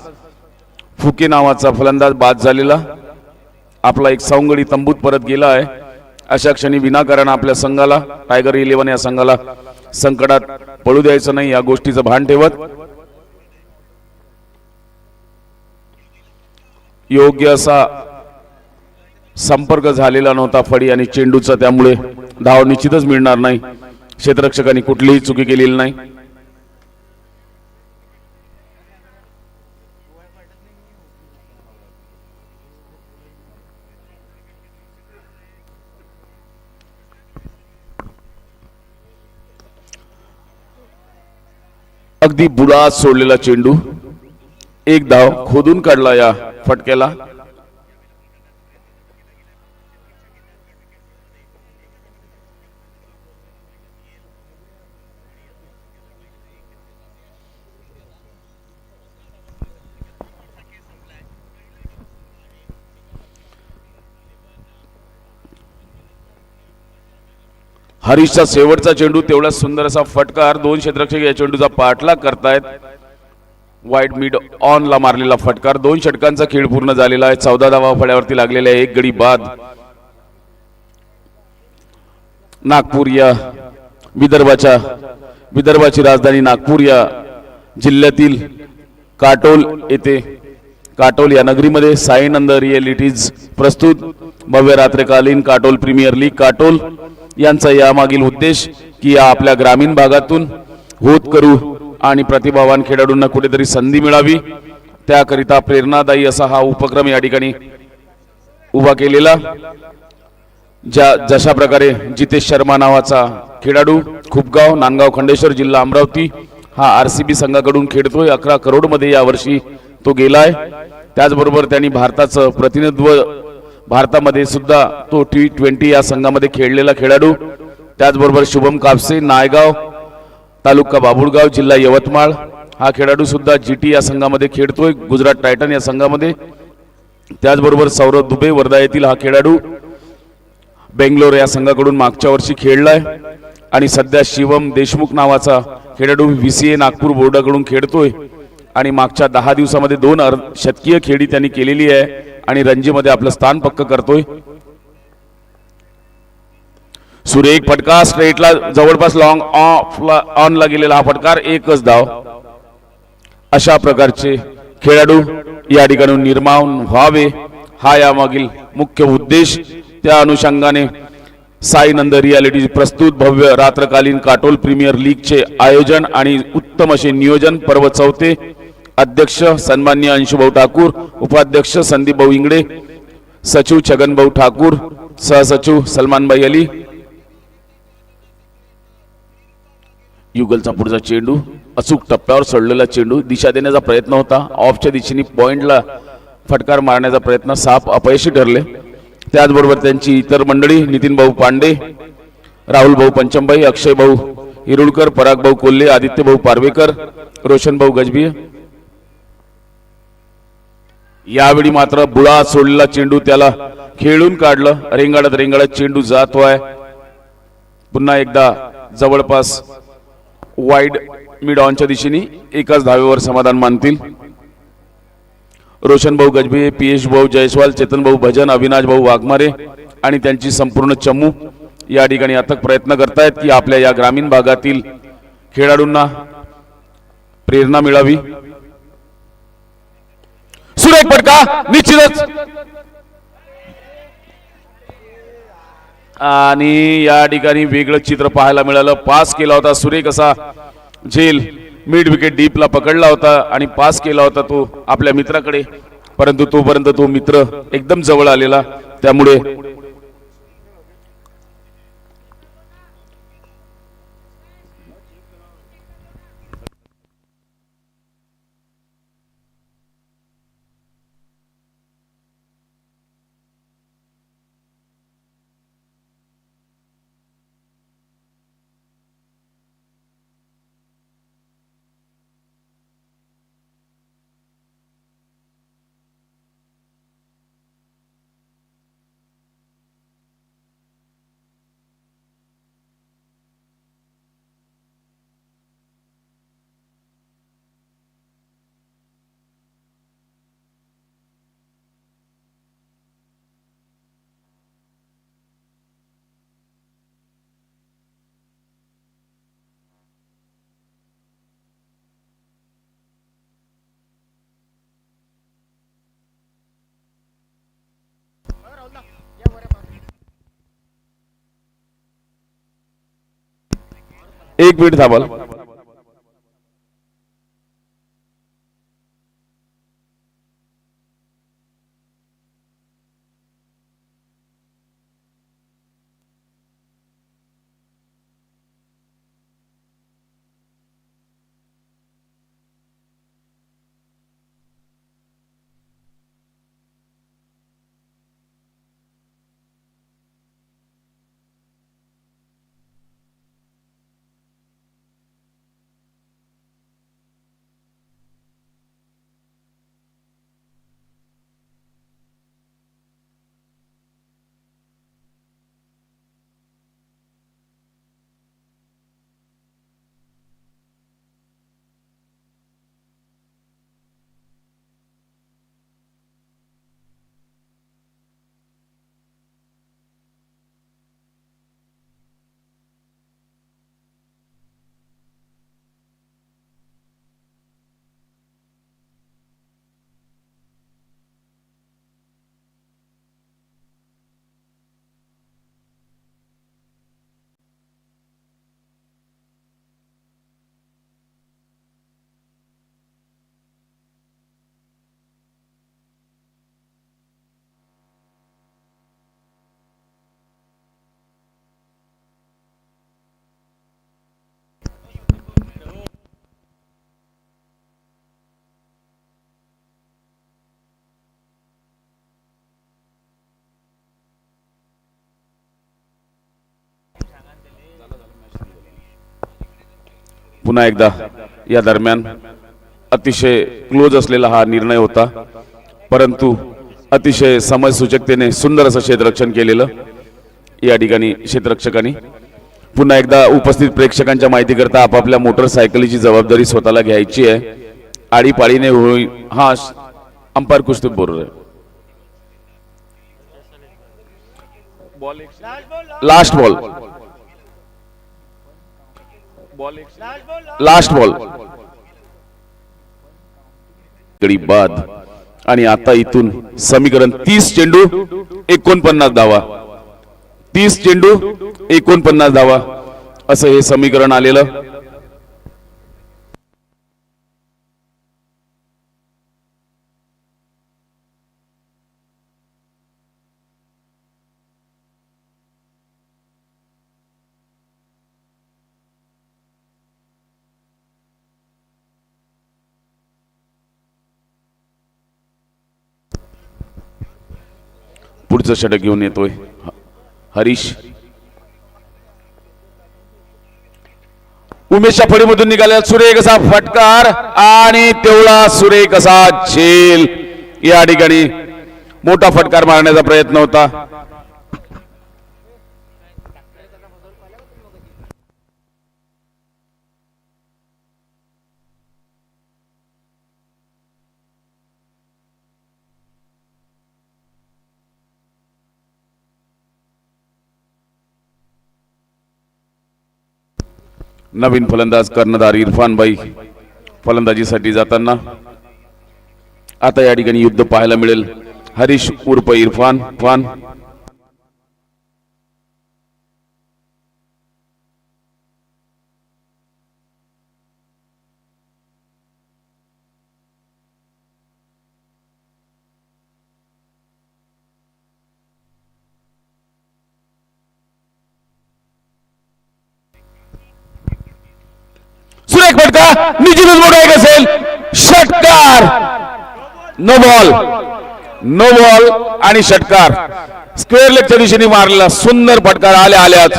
A: फुके नावाचा फलंदाज बाद झालेला, आपला एक सवंगडी तंबूत परत गेला आहे. अशा क्षणी विनाकारण आपल्या संघाला, टायगर 11 या संघाला संकटात पडू द्यायचं नाही, या गोष्टीचं भान ठेवत. योग्य असा संपर्क झालेला नव्हता फडी आणि चेंडूचा, त्यामुळे धाव निश्चितच मिळणार नाही. क्षेत्ररक्षकांनी कुठलीही चुकी केलेली नाही. अगदी बुडात सोडलेला चेंडू, एक धाव खोदून काढला या फटक्याला. हरीशचा शेवटचा चेंडू तेवढा सुंदर असा फटकार, दोन क्षेत्ररक्षक या चेंडूचा पाठलाग करतायत. वाईड मिड ऑन ला मारलेला फटकार. 2 षटकांचा खेळ पूर्ण झालेला आहे. 14 धावा फळ्यावरती लागलेल्या आहे. 1 गडी बाद. नागपूर या विदर्भाची राजधानी नागपूर या जिल्ह्यातील काटोल येथे, काटोल या नगरीमध्ये साईनंद रिअलिटीज प्रस्तुत भव्य रात्रीकालीन काटोल प्रीमियर लीग. काटोल यांचा यामागील उद्देश की या आपल्या ग्रामीण भागातून होत करू आणि प्रतिभावान खेळाडूंना कुठेतरी संधी मिळावी, त्याकरिता प्रेरणादायी असा हा उपक्रम या ठिकाणी उभा केलेला. जशा प्रकारे जितेश शर्मा नावाचा खेळाडू खुपगाव, नांदगाव, खंडेश्वर, जिल्हा अमरावती हा आरसीबी संघाकडून खेळतोय. 11 करोड मध्ये यावर्षी तो गेलाय. त्याचबरोबर त्यांनी भारताचं प्रतिनिधित्व, भारतामध्ये सुद्धा तो T20 या संघामध्ये खेळलेला खेळाडू. त्याचबरोबर शुभम कापसे, नायगाव तालुका बाबुळगाव, जिल्हा यवतमाळ हा खेळाडू सुद्धा GT या संघामध्ये खेळतोय, गुजरात टायटन या संघामध्ये. त्याचबरोबर सौरभ दुबे वर्धा येथील हा खेळाडू बेंगलोर या संघाकडून मागच्या वर्षी खेळलाय आणि सध्या शिवम देशमुख नावाचा खेळाडू VCA नागपूर बोर्डाकडून खेळतोय आणि मागच्या 10 दिवसामध्ये 2 शतकीय खेळी त्यांनी केलेली आहे आणि रणजीमध्ये आपलं स्थान पक्क करतोय. सुरेख फटका स्ट्रेटला जवळपास लॉंग ऑन ला गेलेला हा फटकार. 1च धाव. अशा प्रकारचे खेळाडू या ठिकाणी निर्माण व्हावे हा यामागील मुख्य उद्देश. त्या अनुषंगाने साईनंद रियालिटी प्रस्तुत भव्य रात्रकालीन काटोल प्रीमियर लीगचे आयोजन आणि उत्तम असे नियोजन. पर्व 4. अध्यक्ष सन्माननीय अंशुभाऊ ठाकूर, उपाध्यक्ष संदीपभाऊ इंगडे, सचिव छगनभाऊ ठाकूर, सहसचिव सलमानभाई अली. युगलचा पुढचा चेंडू अचूक टप्प्यावर सोडलेला चेंडू, दिशा देण्याचा प्रयत्न होता, ऑफच्या दिशेने पॉइंटला फटकार मारण्याचा प्रयत्न, साफ अपयशी ठरले. त्याचबरोबर त्यांची इतर मंडळी नितीन भाऊ पांडे, राहुल भाऊ पंचमभाई, अक्षय भाऊ हिरुळकर, पराग भाऊ कोल्हे, आदित्य भाऊ पारवेकर, रोशन भाऊ गजबी. यावेळी मात्र बुळा सोडलेला चेंडू त्याला खेळून काढलं. रेंगाळत चेंडू जातोय. पुन्हा एकदा जवळपास वाईड मिड ऑनच्या दिशेने 1च धावेवर समाधान मानतील. रोशन भाऊ गजबी, पीएश भाऊ जयस्वाल, चेतन भाऊ भजन, अविनाश भाऊ वाघमारे आणि त्यांची संपूर्ण चमू या ठिकाणी अथक प्रयत्न करतायत की आपल्या या ग्रामीण भागातील खेळाडूंना प्रेरणा मिळावी. सुरेख फटका निश्चितच. आणि या ठिकाणी वेगळं चित्र पाहायला मिळालं. पास केला होता सुरेख असा झेल, मिड विकेट डीपला पकडला होता आणि पास केला होता तो आपल्या मित्राकडे, परंतु तोपर्यंत तो मित्र एकदम जवळ आलेला, त्यामुळे एक मिनिट थांबाल. पुन्हा एकदा या दरम्यान अतिशय क्लोज असलेला हा निर्णय होता, परंतु अतिशय समयसूचकतेने सुंदर असं क्षेत्ररक्षण केलेलं या ठिकाणी क्षेत्ररक्षकांनी. पुन्हा एकदा उपस्थित प्रेक्षकांच्या माहितीकरता आपापल्या मोटरसायकलीची जबाबदारी स्वतःला घ्यायची आहे. आडीपाडीने होईल हा अंपायर कुस्तीत बरोबर आहे. लास्ट बॉल लास्ट बॉल गडी बाद. आणि आता इथून समीकरण 30 चेंडू 49 धावा, 30 चेंडू 49 धावा असं हे समीकरण आलेलं. पुढचं षटक घेऊन येतोय हरीश. उमेशच्या फळीमधून निघालेला सुरेख असा फटकार आणि तेवढा सुरेख असा झेल. या ठिकाणी मोठा फटकार मारण्याचा प्रयत्न होता. नवीन फलंदाज कर्णधार इरफान भाई फलंदाजीसाठी जाताना आता या ठिकाणी युद्ध पाहायला मिळेल. हरीश उर्फ इरफान फान सुरेख फटका निश्चितच मोठा एक असेल. षटकार, नो बॉल, नो बॉल आणि षटकार. स्क्वेअर लेगच्या दिशेने मारलेला सुंदर फटकार आल्या आल्याच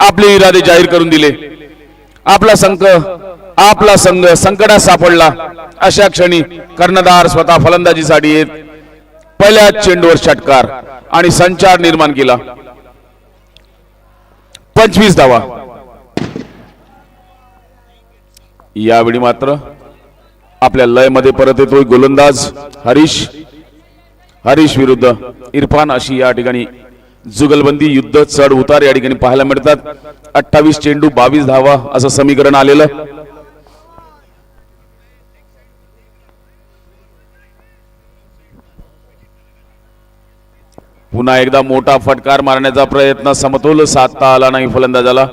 A: आपले इरादे जाहीर करून दिले. आपला संघ संकटात सापडला. अशा क्षणी कर्णधार स्वतः फलंदाजीसाठी येत पहिल्याच चेंडूवर षटकार आणि संचार निर्माण केला. 25 धावा. यावेळी मात्र आपल्या लय मध्ये परत येतोय गोलंदाज हरीश विरुद्ध इरफान. अशी या ठिकाणी जुगलबंदी युद्ध चढ उतार या ठिकाणी पाहायला मिळतात. 28 चेंडू 22 धावा असं समीकरण आलेलं. पुन्हा एकदा मोठा फटकार मारण्याचा प्रयत्न समतोल साधता आला नाही फलंदाजाला.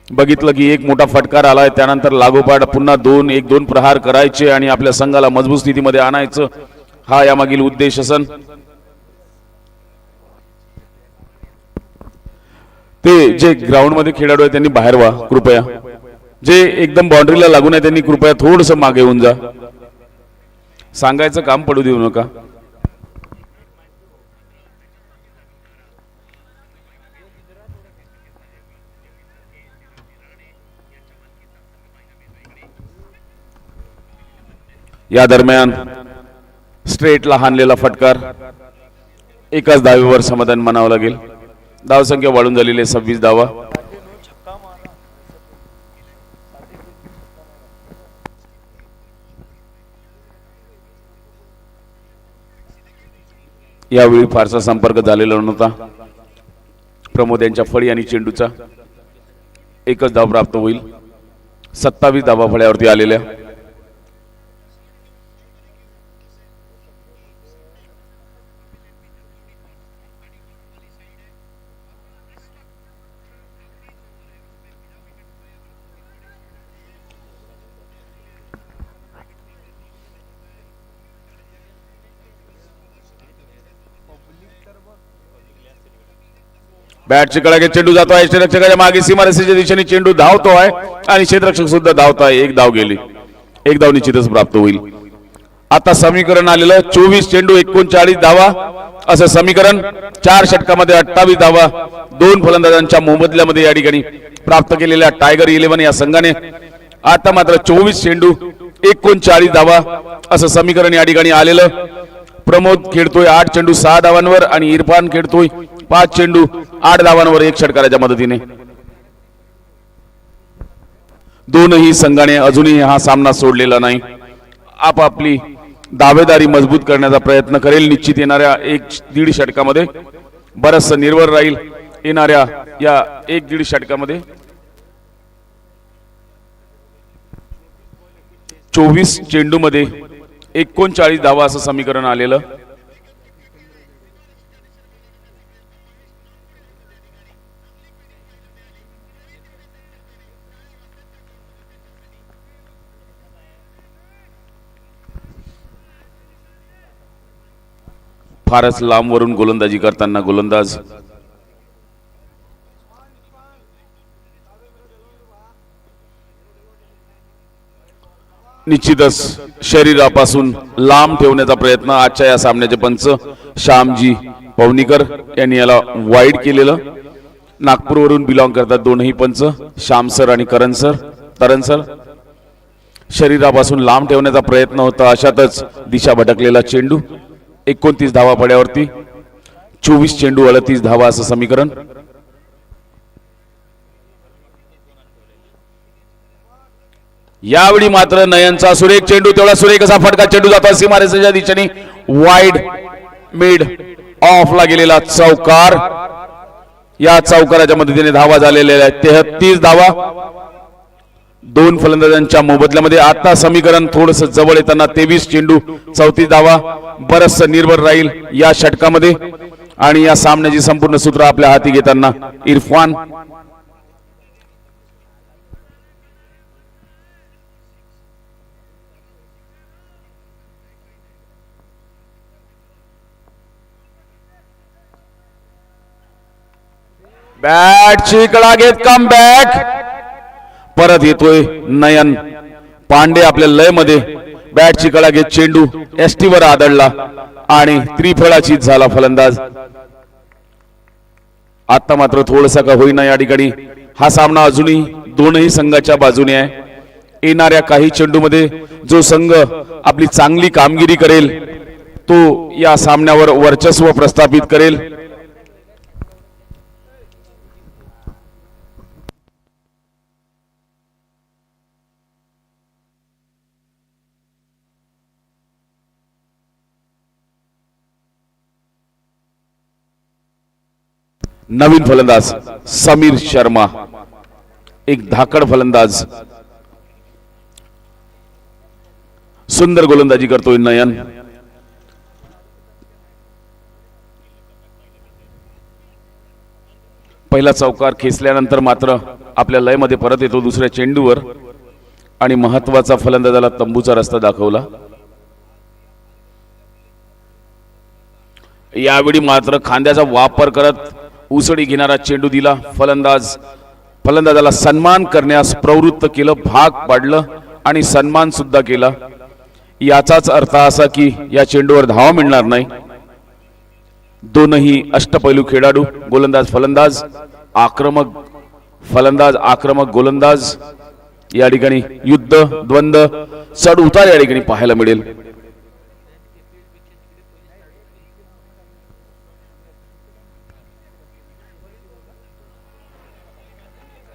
A: बघितलं की एक मोठा फटकार आलाय, त्यानंतर लागोपाठ पुन्हा 2-1-2 प्रहार करायचे आणि आपल्या संघाला मजबूत स्थितीमध्ये आणायचं हा यामागील उद्देश असन. ते जे ग्राउंड मध्ये खेळाडू आहेत त्यांनी बाहेर व्हा कृपया. जे एकदम बाउंड्रीला लागून आहे त्यांनी कृपया थोडस मागे येऊन जा. सांगायचं काम पडू देऊ नका. या दरम्यान स्ट्रेटला हाणलेला फटकार एकाच धावेवर समाधान मानावं लागेल. धावसंख्या वाढून झालेली 26 धावा. यावेळी फारसा संपर्क झालेला नव्हता. प्रमोद यांच्या फळी आणि चेंडूचा एकच धाव प्राप्त होईल. 27 धावा फळ्यावरती आलेल्या. बॅटची कडाके चेंडू जातोय क्षेत्ररक्षकाच्या मागे सीमारेषेच्या दिशेने चेंडू धावतोय आणि क्षेत्ररक्षक सुद्धा धावताय. एक धाव गेली. एक धाव निश्चितच प्राप्त होईल. आता समीकरण आलेलं 24 चेंडू 39 धावा असं समीकरण. 4 षटकामध्ये 28 धावा 2 फलंदाजांच्या मोबदल्यामध्ये या ठिकाणी प्राप्त केलेल्या टायगर 11 या संघाने आता मात्र 24 चेंडू 39 धावा असं समीकरण या ठिकाणी आलेलं. प्रमोद खेळतोय 8 चेंडू 6 धावांवर आणि इरफान खेळतोय 5 चेंडू 8 धावांवर 1 षटकाराच्या मदतीने. दोनही संघाने अजूनही हा सामना सोडलेला नाही. आपापली दावेदारी मजबूत करण्याचा प्रयत्न करेल. निश्चित येणाऱ्या 1-1.5 षटकामध्ये बरंच निर्भर राहील. येणाऱ्या या 1-1.5 षटकामध्ये 24 चेंडू मध्ये 39 धावा असं समीकरण आलेलं. फारच लांबवरून गोलंदाजी करताना गोलंदाज निश्चितच शरीरापासून लांब ठेवण्याचा प्रयत्न. आजच्या या सामन्याचे पंच श्यामजी पवनीकर यांनी याला वाईड केलेलं. नागपूरवरून बिलॉंग करतात दोनही पंच, श्याम सर आणि करण सर. शरीरापासून लांब ठेवण्याचा प्रयत्न होता. अशातच दिशा भटकलेला चेंडू 29 धावा पड्यावरती. 24 चेंडू 38 धावा असं समीकरण. यावेळी मात्र नयनचा सुरेख चेंडू, तेवढा सुरेख असा फटका चेंडू जातो सीमारेषेच्या दिशेने. वाईड मिड ऑफला गेलेला चौकार. या चौकाराच्या मदतीने धावा झालेल्या आहेत 33 धावा 2 फलंदाजांच्या मोबदल्यामध्ये. आता समीकरण थोडस जवळ येताना 23 चेंडू 34 धावा बरंच निर्भर राहील या षटकामध्ये. आणि या सामन्याची संपूर्ण सूत्र आपल्या हाती घेताना इरफान बॅटची कळा घेत कम बॅक. परत येतोय नयन पांडे आपल्या लय मध्ये. बॅटची कळा घेत चेंडू एसटी वर आदळला आणि त्रिफळाचीत झाला फलंदाज. आता मात्र थोडसा का होईना या ठिकाणी हा सामना अजूनही दोनही संघाच्या बाजूने आहे. येणाऱ्या काही चेंडूमध्ये जो संघ आपली चांगली कामगिरी करेल तो या सामन्यावर वर्चस्व प्रस्थापित करेल. नवीन फलंदाज समीर शर्मा, एक धाकड फलंदाज. सुंदर गोलंदाजी करतोय नयन. पहिला चौकार खेचल्यानंतर मात्र आपल्या लयमध्ये परत येतो दुसऱ्या चेंडूवर आणि महत्वाचा फलंदाजाला तंबूचा रस्ता दाखवला. यावेळी मात्र खांद्याचा वापर करत उसळी घेणारा चेंडू दिला. फलंदाजाला सन्मान करण्यास प्रवृत्त केलं, भाग पाडलं आणि सन्मान सुद्धा केला. याचाच अर्थ असा की या चेंडूवर धावा मिळणार नाही. दोनही अष्टपैलू खेळाडू, गोलंदाज फलंदाज, आक्रमक फलंदाज आक्रमक गोलंदाज, या ठिकाणी युद्ध द्वंद्व चढ उतार या ठिकाणी पाहायला मिळेल.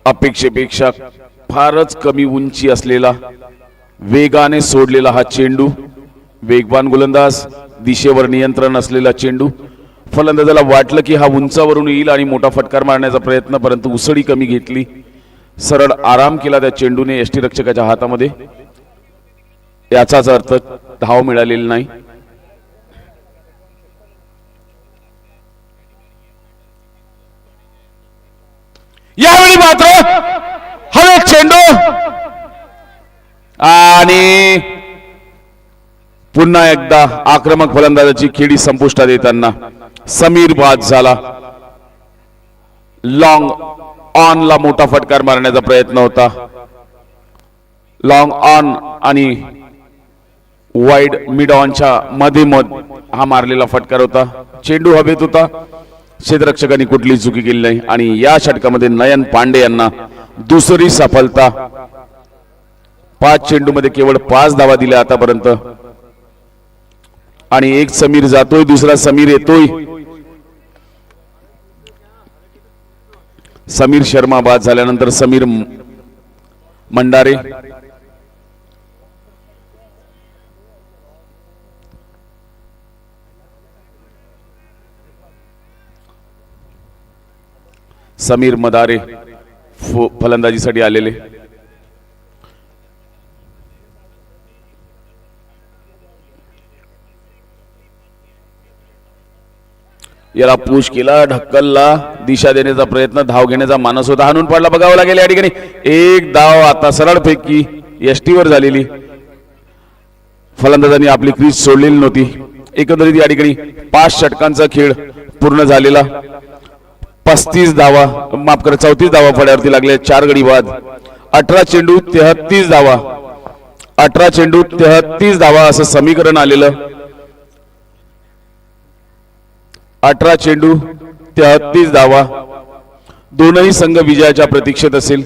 A: अपेक्षेपेक्षा फारच कमी उंची असलेला, वेगाने सोडलेला हा चेंडू. वेगवान गोलंदाज, दिशेवर नियंत्रण असलेला चेंडू. फलंदाजाला वाटलं की हा उंचावरून येईल आणि मोठा फटकार मारण्याचा प्रयत्न, परंतु उसळी कमी घेतली. सरळ आराम केला त्या चेंडूने यष्टीरक्षकाच्या हातामध्ये. याचाच अर्थ धाव मिळालेली नाही. यावेळी मात्र हवेत चेंडू आणि पुन्हा एकदा आक्रमक फलंदाजाची खेळी संपुष्टात येताना समीर बाद झाला. लॉंग ऑन ला मोठा फटकार मारण्याचा प्रयत्न होता. लॉंग ऑन आणि वाईड मिड ऑनच्या मध्ये हा मारलेला फटकार होता. चेंडू हवेत होता, क्षेत्ररक्षकांनी कुठली चुकी केली नाही आणि या षटकामध्ये नयन पांडे यांना दुसरी सफलता. 5 चेंडूमध्ये केवळ 5 धावा दिल्या आतापर्यंत आणि एक समीर जातोय, दुसरा समीर येतोय. समीर शर्मा बाद झाल्यानंतर समीर मंडारे. समीर मदारे फलंदाजीसाठी आलेले. याला पुश केला, ढक्कलला दिशा देण्याचा प्रयत्न, धाव घेण्याचा मानस होता, हाणून पडला, बघावं लागेल या ठिकाणी. एक धाव आता सरळ फेकी यष्टीवर झालेली. फलंदाजांनी आपली क्रीज सोडलेली नव्हती. एकंदरीत या ठिकाणी 5 षटकांचा खेळ पूर्ण झालेला. 35 धावा, माफ करा 34 धावा फळ्यावरती लागले. 4 गडी बाद. 18 चेंडू 33 धावा. 18 चेंडू 33 धावा असं समीकरण आलेलं. 18 चेंडू 33 धावा. दोनही संघ विजयाच्या प्रतीक्षेत असेल.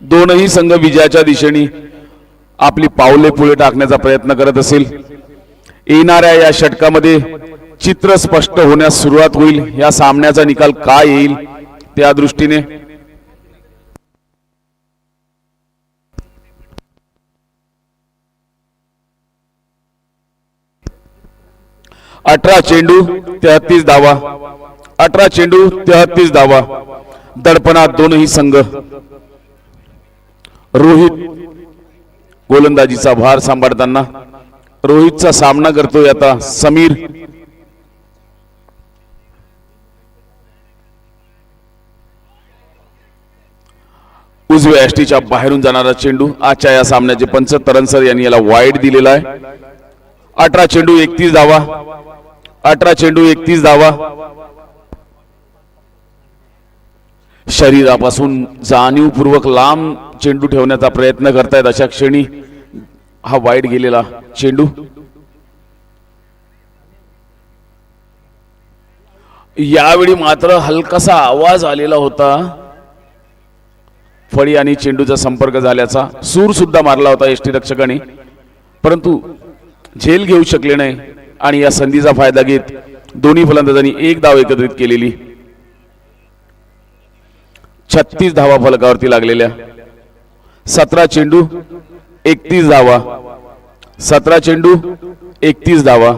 A: दोनही संघ विजयाच्या दिशेने आपली पावले पुढे टाकण्याचा प्रयत्न करत असेल. येणाऱ्या या षटकामध्ये चित्र स्पष्ट होण्यास सुरुवात होईल. या सामन्याचा निकाल काय येईल त्या दृष्टीने. अठरा चेंडू 33 धावा. 18 चेंडू 33 धावा. दडपणात दोनही संघ. रोहित गोलंदाजीचा भार सांभाळताना. रोहितचा सामना करतोय आता समीर. उजव्या यष्टीच्या बाहेरून जाणारा चेंडू. आजच्या या सामन्याचे पंच तरनसर यांनी याला वाईड दिलेला आहे. 18 चेंडू 31 धावा. 18 चेंडू 31 धावा. शरीरापासून जाणीवपूर्वक लांब चेंडू ठेवण्याचा प्रयत्न करतायत अशा क्षणी हा वाईड गेलेला चेंडू. यावेळी मात्र हलकासा आवाज आलेला होता. फळी आणि चेंडूचा संपर्क झाल्याचा सूर सुद्धा मारला होता यष्टीरक्षकांनी, परंतु झेल घेऊ शकले नाही आणि या संधीचा फायदा घेत दोन्ही फलंदाजांनी एक धाव एकत्रित केलेली. 36 धावा फलकावरती लागलेल्या. 17 चेंडू 31 धावा. 17 चेंडू 31 धावा.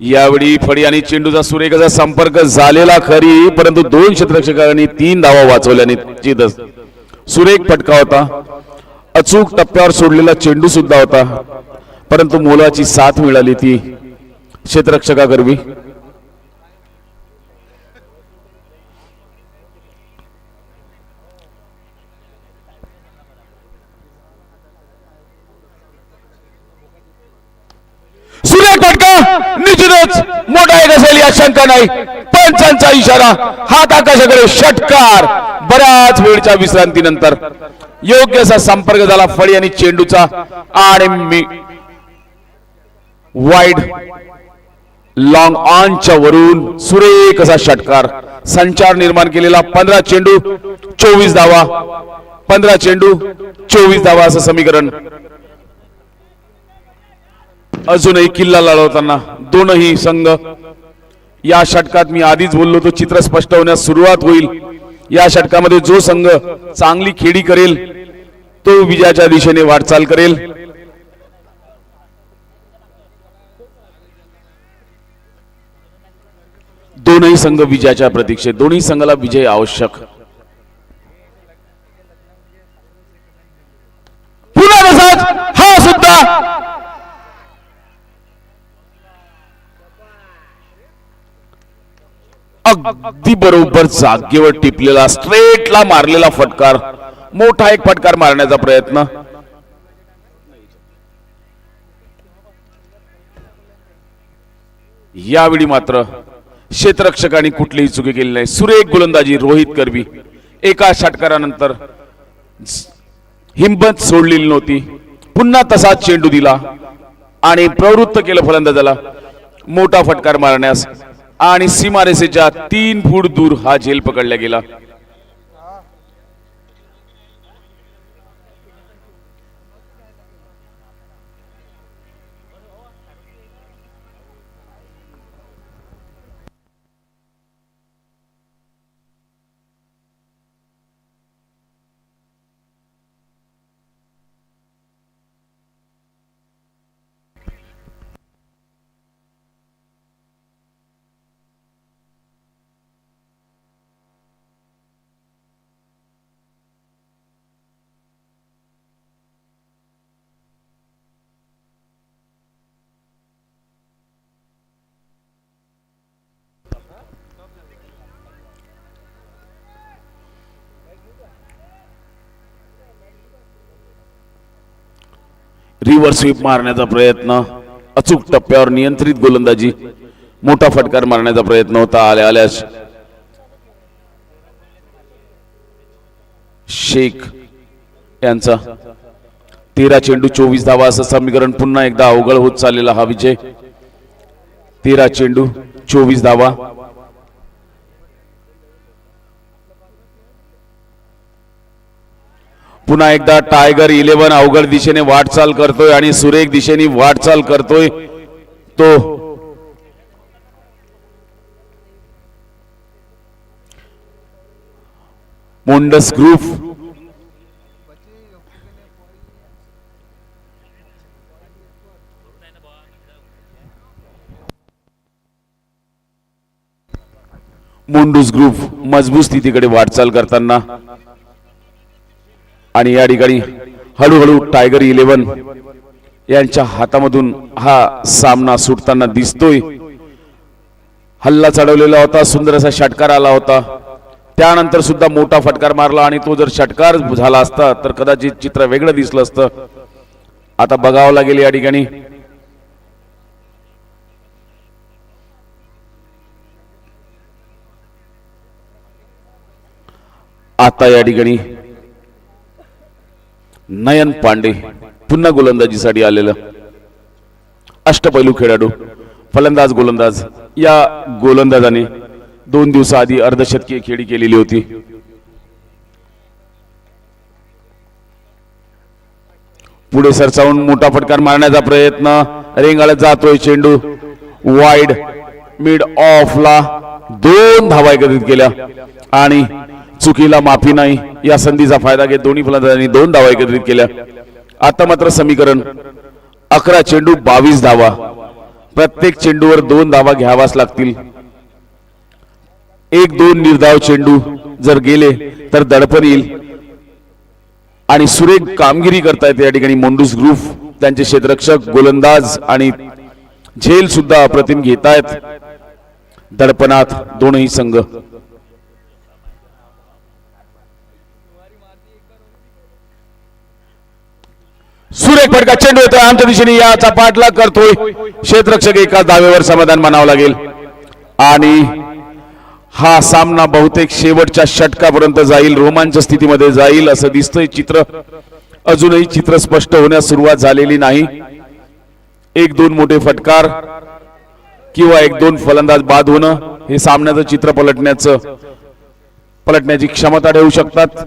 A: यावेळी फळी आणि चेंडूचा सुरेख असा संपर्क झालेला खरी, परंतु 2 क्षेत्ररक्षकांनी 3 धावा वाचवल्याने जितच सुरेख फटका होता. अचूक टप्प्यावर सोडलेला चेंडू सुद्धा होता, परंतु मोलाची साथ मिळाली ती क्षेत्ररक्षकाकरवी. सुरेख फटका निश्चितच मोठा एक असेल या शंका नाही. पंचांचा इशारा, हात आकाशाकडे, षटकार. बऱ्याच वेळच्या विश्रांतीनंतर योग्य असा संपर्क झाला फळी आणि चेंडूचा आणि वाईड लॉंग ऑनच्या वरून सुरेख असा षटकार. संचार निर्माण केलेला. 15 चेंडू 24 धावा. 15 चेंडू 24 धावा असं समीकरण. अजूनही किल्ला लढवताना दोनही संघ. या षटकात मी आधीच बोललो तो चित्र स्पष्ट होण्यास सुरुवात होईल. या षटकामध्ये जो संघ चांगली खेळी करेल तो विजयाच्या दिशेने वाटचाल करेल. दोनही संघ विजयाच्या प्रतीक्षेत. दोन्ही संघाला विजय आवश्यक. पुन्हा तसाच हा सुद्धा अगदी बरोबर जागेवर टिपलेला, स्ट्रेटला मारलेला फटकार. मोठा एक फटकार मारण्याचा प्रयत्न. यावेळी मात्र क्षेत्ररक्षकांनी कुठलीही चुकी केली नाही. सुरेख गोलंदाजी रोहित करवी. एका षटकारानंतर हिंमत सोडलेली नव्हती. पुन्हा तसाच चेंडू दिला आणि प्रवृत्त केलं फलंदाजाला मोठा फटकार मारण्यास आणि सीमारेषेच्या 3 फूट दूर हा झेल पकडला गेला. रिव्हर्स स्वीप मारण्याचा प्रयत्न, अचूक टप्प्यावर नियंत्रित गोलंदाजी, मोठा फटकार मारण्याचा प्रयत्न होता. आल्यास शेख यांचा 13 चेंडू 24 धावा असं समीकरण पुन्हा एकदा अवघड होत चाललेला हा विजय. 13 चेंडू 24 धावा. पुन्हा एकदा टायगर 11 अवघड दिशेने वाटचाल करतोय आणि सुरेख दिशेने वाटचाल करतोय. तो मोंडस ग्रुप मोंडूस ग्रुप मजबूत स्थितीकडे वाटचाल करताना आणि या ठिकाणी हळूहळू टायगर 11 यांच्या हातामधून हा सामना सुटताना दिसतोय. हल्ला चढवलेला होता, सुंदर असा षटकार आला होता, त्यानंतर सुद्धा मोठा फटकार मारला आणि तो जर षटकार झाला असता तर कदाचित चित्र वेगळं दिसलं असतं. आता बघावं लागेल या ठिकाणी. आता या ठिकाणी नयन पांडे पुन्हा गोलंदाजीसाठी आलेलं अष्टपैलू खेळाडू, फलंदाज गोलंदाज. या गोलंदाजाने 2 दिवसाआधी अर्धशतकीय खेळी केलेली होती. पुढे सरसावून मोठा फटकार मारण्याचा प्रयत्न, रेंगाळत जातोय चेंडू वाईड मिड ऑफला. 2 धावा एकत्रित केल्या आणि चुकीला माफी नाही. या संधीचा फायदा घेत दोन्ही फलंदाजांनी 2 धावा एकत्रित केल्या. आता मात्र समीकरण 11 चेंडू 22 धावा. प्रत्येक चेंडूवर 2 धावा घ्यावाच लागतील. 1-2 निर्धाव चेंडू जर गेले तर दडपण येईल आणि सुरेख कामगिरी करतायत या ठिकाणी मोंडूस ग्रुप. त्यांचे क्षेत्ररक्षक, गोलंदाज आणि झेल सुद्धा अप्रतिम घेतायत दडपणात दोनही संघ. सुरेख फटका, चेंडू येतोय आमच्या दिशेने, याचा पाठलाग करतोय क्षेत्ररक्षक. एकाच धावेवर समाधान मानावं लागेल आणि हा सामना बहुतेक शेवटच्या षटकापर्यंत जाईल, रोमांच स्थितीमध्ये जाईल असं दिसतंय चित्र. अजूनही चित्र स्पष्ट होण्यास सुरुवात झालेली नाही. 1-2 मोठे फटकार किंवा 1-2 फलंदाज बाद होणं हे सामन्याचं चित्र पलटण्याची क्षमता ठेवू शकतात.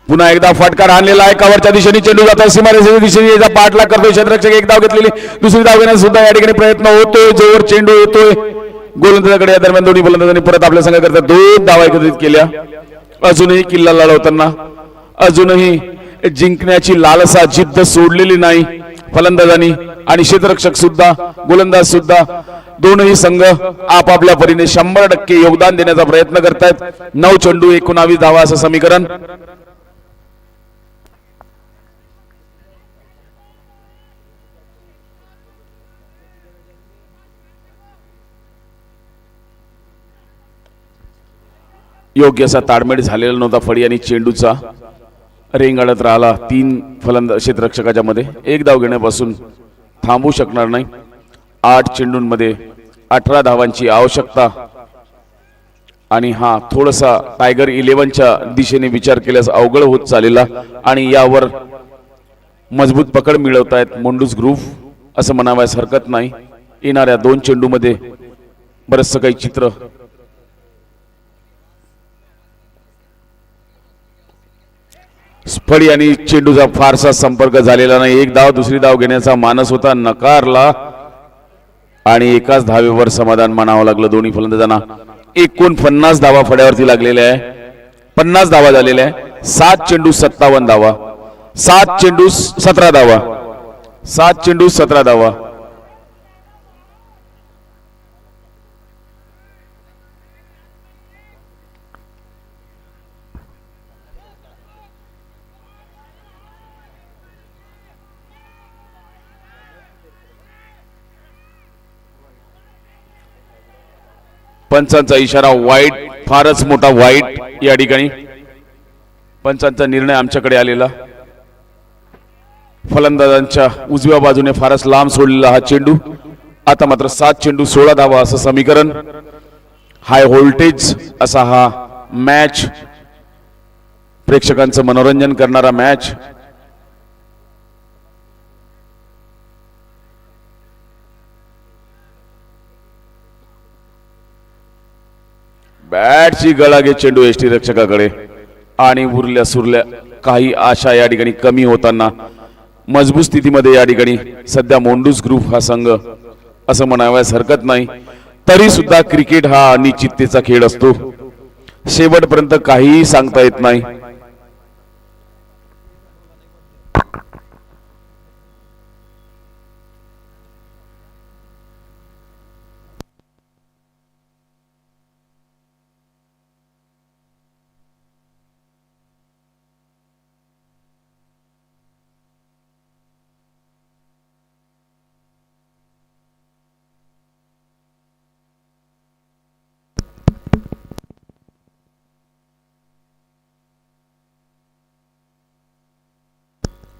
A: पुन्हा एकदा फटकार आणलेला आहे, कव्हरच्या दिशेने चेंडू जातो, सीमारेषेच्या दिशेने याचा पाठलाग करतोय क्षेत्ररक्षक. एक धाव घेतलेली, दुसरी धाव घेण्यास सुद्धा या ठिकाणी प्रयत्न होतोय. जोर चेंडू येतोय गोलंदाजाकडे. या दरम्यान दोन्ही फलंदाजांनी परत आपल्या संघाकरता 2 धावा एकत्रित केल्या. अजूनही किल्ला लढवताना अजूनही जिंकण्याची लालसा, जिद्द सोडलेली नाही फलंदाजांनी आणि क्षेत्ररक्षक सुद्धा, गोलंदाज सुद्धा. दोनही संघ आपापल्या परीने 100% योगदान देण्याचा प्रयत्न करतायत. 9 चेंडू 19 धावा असं समीकरण. योग्य असा ताळमेळ झालेला नव्हता फडी आणि चेंडूचा. रेंगाळत राहिला 3 फलंदाज क्षेत्ररक्षकाच्या मध्ये. एक धाव घेण्यापासून थांबू शकणार नाही. 8 चेंडूंमध्ये 18 धावांची आवश्यकता. आणि हा थोडासा टायगर 11च्या दिशेने विचार केल्यास अवघड होत चाललेला आणि यावर मजबूत पकड मिळवतायत मोंडूस ग्रुप असं म्हणावयास हरकत नाही. येणाऱ्या 2 चेंडूमध्ये बरंचसं काही चित्र फळी आणि चेंडूचा फारसा संपर्क झालेला नाही. एक धाव दुसरी धाव घेण्याचा मानस होता, नकारला आणि एकाच धावेवर समाधान मानावं लागलं दोन्ही फलंदाजांना. 49 धावा फड्यावरती लागलेल्या आहे. 50 धावा झालेल्या आहे. 7 चेंडू 57 धावा. 7 चेंडू 17 धावा. 7 चेंडू 17 धावा. पंचांचा इशारा वाईट, फारच मोठा वाईट या ठिकाणी. पंचांचा निर्णय आमच्याकडे आलेला. फलंदाजांच्या उजव्या बाजूने फारच लांब सोडलेला हा चेंडू. आता मात्र 7 चेंडू 16 धावा असं समीकरण. हाय व्होल्टेज असा हा मॅच, प्रेक्षकांचं मनोरंजन करणारा मॅच. बॅटची गळागे चेंडू एसटी रक्षकाकडे आणि उरल्या सुरल्या काही आशा या ठिकाणी कमी होताना मजबूत स्थितीमध्ये या ठिकाणी सध्या मोंडूस ग्रुप हा संघ असं म्हणावयास हरकत नाही. तरी सुद्धा क्रिकेट हा अनिश्चिततेचा खेळ असतो. शेवटपर्यंत काहीही सांगता येत नाही.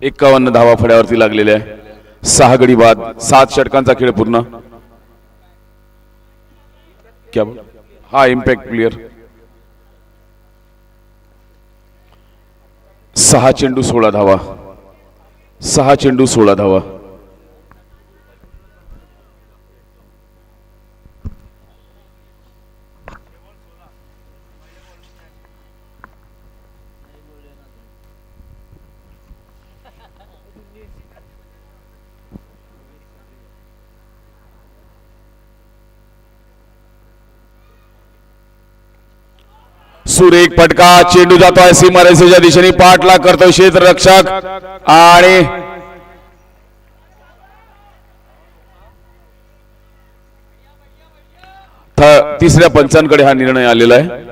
A: एकावन्न धावा फड्यावरती लागलेल्या आहे. 6 गडी बाद, 7 षटकांचा खेळ पूर्ण. क्या हा इम्पॅक्ट प्लेयर. 6 चेंडू 16 धावा. 6 चेंडू 16 धावा. सुरेख फटका. चेंडू जातोय सीमारेषेच्या दिशेने, पाठलाग करतोय क्षेत्ररक्षक आणि तिसऱ्या पंचांकडे हा निर्णय आलेला आहे.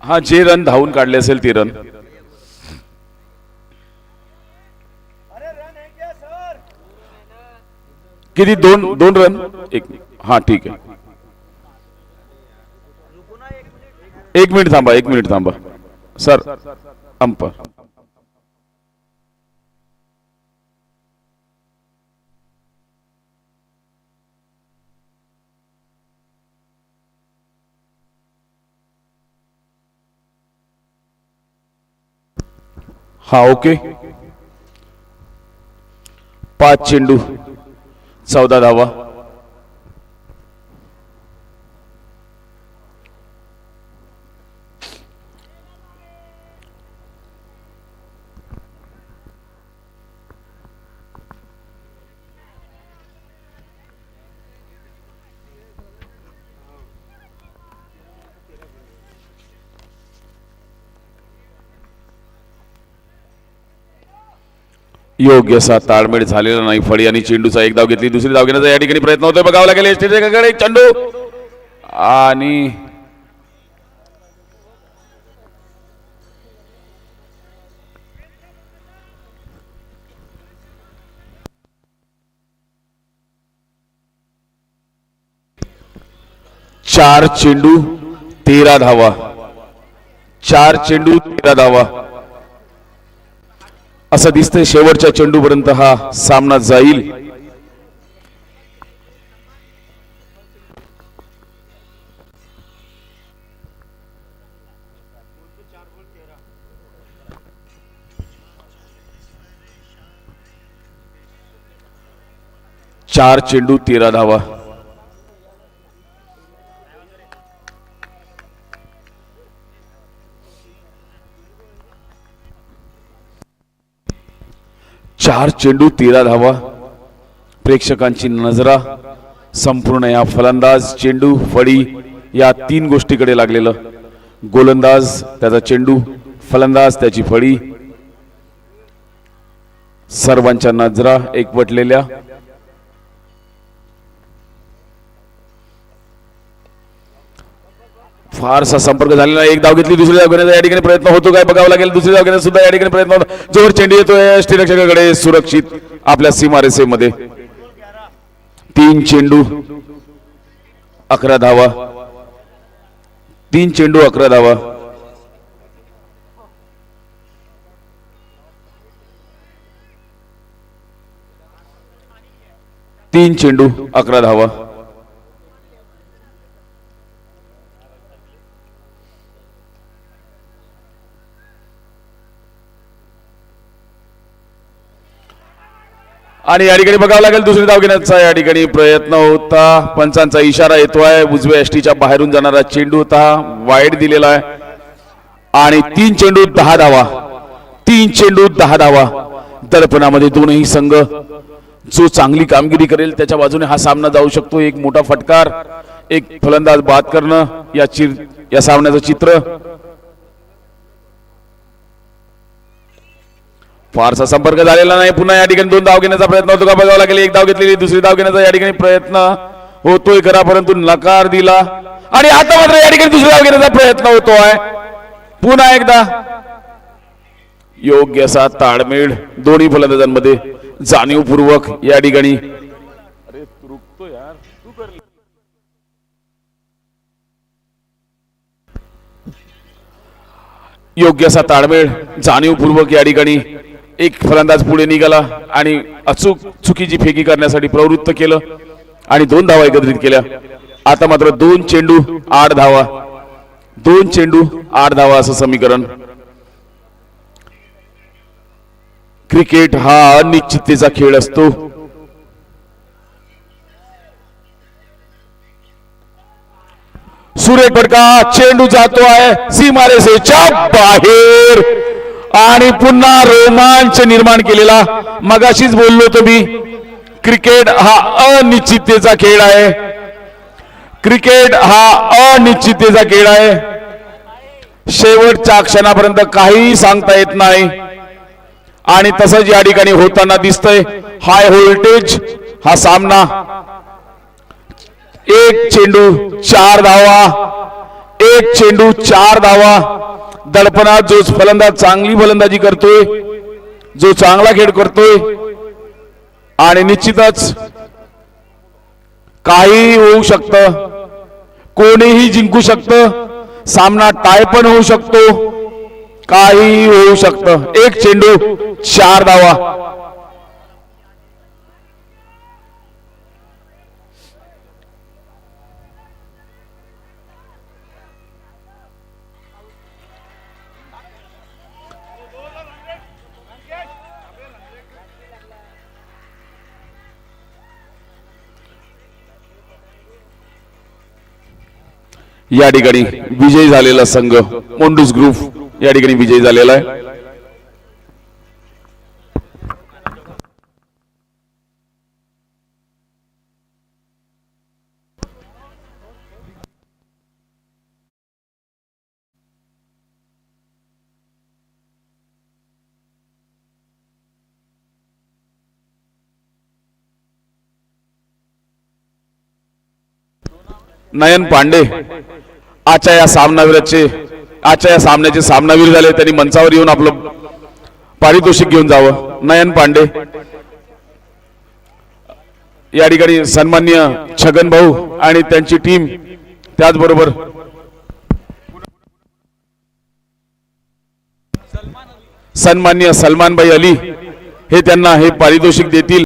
A: हा जे रन धावून काढले असेल ते रन. किती? दोन रन. हा ठीक आहे. 1 मिनिट थांबा, 1 मिनिट थांबा सर. अंपर हा ओके. 5 चेंडू 14 धावा. योग्य असा ताळमेळ झालेला नाही. फळी आणि चेंडूचा एक धाव घेतली, दुसरी धाव घेण्याचा या ठिकाणी प्रयत्न होतोय, बघावं लागेल. एसटीकडे चेंडू आणि चार चेंडू 13 धावा. 4 चेंडू 13 धावा असं दिसतंय. शेवटच्या चेंडूपर्यंत हा सामना जाईल. चार चेंडू 13 धावा. चार चेंडू 13 धावा. प्रेक्षकांची नजरा संपूर्ण या फलंदाज, चेंडू, फळी या 3 गोष्टीकडे लागलेलं. गोलंदाज त्याचा चेंडू, फलंदाज त्याची फळी, सर्वांच्या नजरा एकवटलेल्या. फारसा संपर्क झालेला. एक धाव घेतली, दुसरी धाव घेण्याचा या ठिकाणी प्रयत्न होतो काय बघावं लागेल. दुसरी धाव घेण्याचा सुद्धा या ठिकाणी प्रयत्न होतो. जोर चेंडू येतोय यष्टीरक्षकाकडे सुरक्षित आपल्या सीमारेषेमध्ये. 3 चेंडू 11 धावा. 3 चेंडू 11 धावा. तीन चेंडू 11 धावा. आणि या ठिकाणी बघावं लागेल दुसरी धाव घेण्याचा या ठिकाणी प्रयत्न होता. पंचांचा इशारा येतोय. उजव्या एसटीच्या बाहेरून जाणारा चेंडू होता, वाईड दिलेला आहे. आणि 3 चेंडू 10 धावा. 3 चेंडू 10 धावा. दडपणामध्ये दोनही संघ जो चांगली कामगिरी करेल त्याच्या बाजूने हा सामना जाऊ शकतो. एक मोठा फटकार, एक फलंदाज बाद करणं या सामन्याचं चित्र. फारसा संपर्क झालेला नाही. पुन्हा या ठिकाणी 2 धाव घेण्याचा प्रयत्न होतो का बघावं लागेल. एक धाव घेतलेली, दुसरी धाव घेण्याचा या ठिकाणी प्रयत्न होतोय खरा, परंतु नकार दिला. आणि आता मात्र या ठिकाणी दुसरी धाव घेण्याचा प्रयत्न होतोय. पुन्हा एकदा योग्य असा ताळमेळ दोन्ही फलंदाजांमध्ये जाणीवपूर्वक या ठिकाणी. योग्य असा ताळमेळ जाणीवपूर्वक या ठिकाणी एक फलंदाज पुढे निघाला आणि अचूक चुकीची फेकी करण्यासाठी प्रवृत्त केलं आणि 2 धावा एकत्रित केल्या. आता मात्र 2 चेंडू 8 धावा. 2 चेंडू 8 धावा असं समीकरण. क्रिकेट हा अनिश्चिततेचा खेळ असतो. सुरेख फटका, चेंडू जातो आहे सीमारेषेच्या बाहेर आणि पुन्हा रोमांच निर्माण केलेला. मगाशीच बोललो तो मी, क्रिकेट हा अनिश्चिततेचा खेळ आहे. क्रिकेट हा अनिश्चिततेचा खेळ आहे. शेवटच्या क्षणापर्यंत काही सांगता येत नाही आणि तसंच या ठिकाणी होताना दिसतंय. हाय व्होल्टेज हा सामना. 1 चेंडू 4 धावा. 1 चेंडू 4 धावा. दडपणात जो फलंदाज चांगली फलंदाजी करतोय, जो चांगला खेळ करतोय आणि निश्चितच काही होऊ शकतं. कोणीही जिंकू शकतं. सामना टाय पण होऊ शकतो. काही होऊ शकतं. 1 चेंडू 4 धावा. या ठिकाणी विजयी झालेला संघ मोंडूस ग्रुप या ठिकाणी विजयी झालेला आहे. नयन पांडे आजच्या या सामन्याचे सामनावीर झाले. त्यांनी मंचावर येऊन आपलं पारितोषिक घेऊन जावं. नयन पांडे या ठिकाणी सन्माननीय छगन भाऊ आणि त्यांची टीम, त्याचबरोबर सन्माननीय सलमानभाई अली हे त्यांना हे पारितोषिक देतील.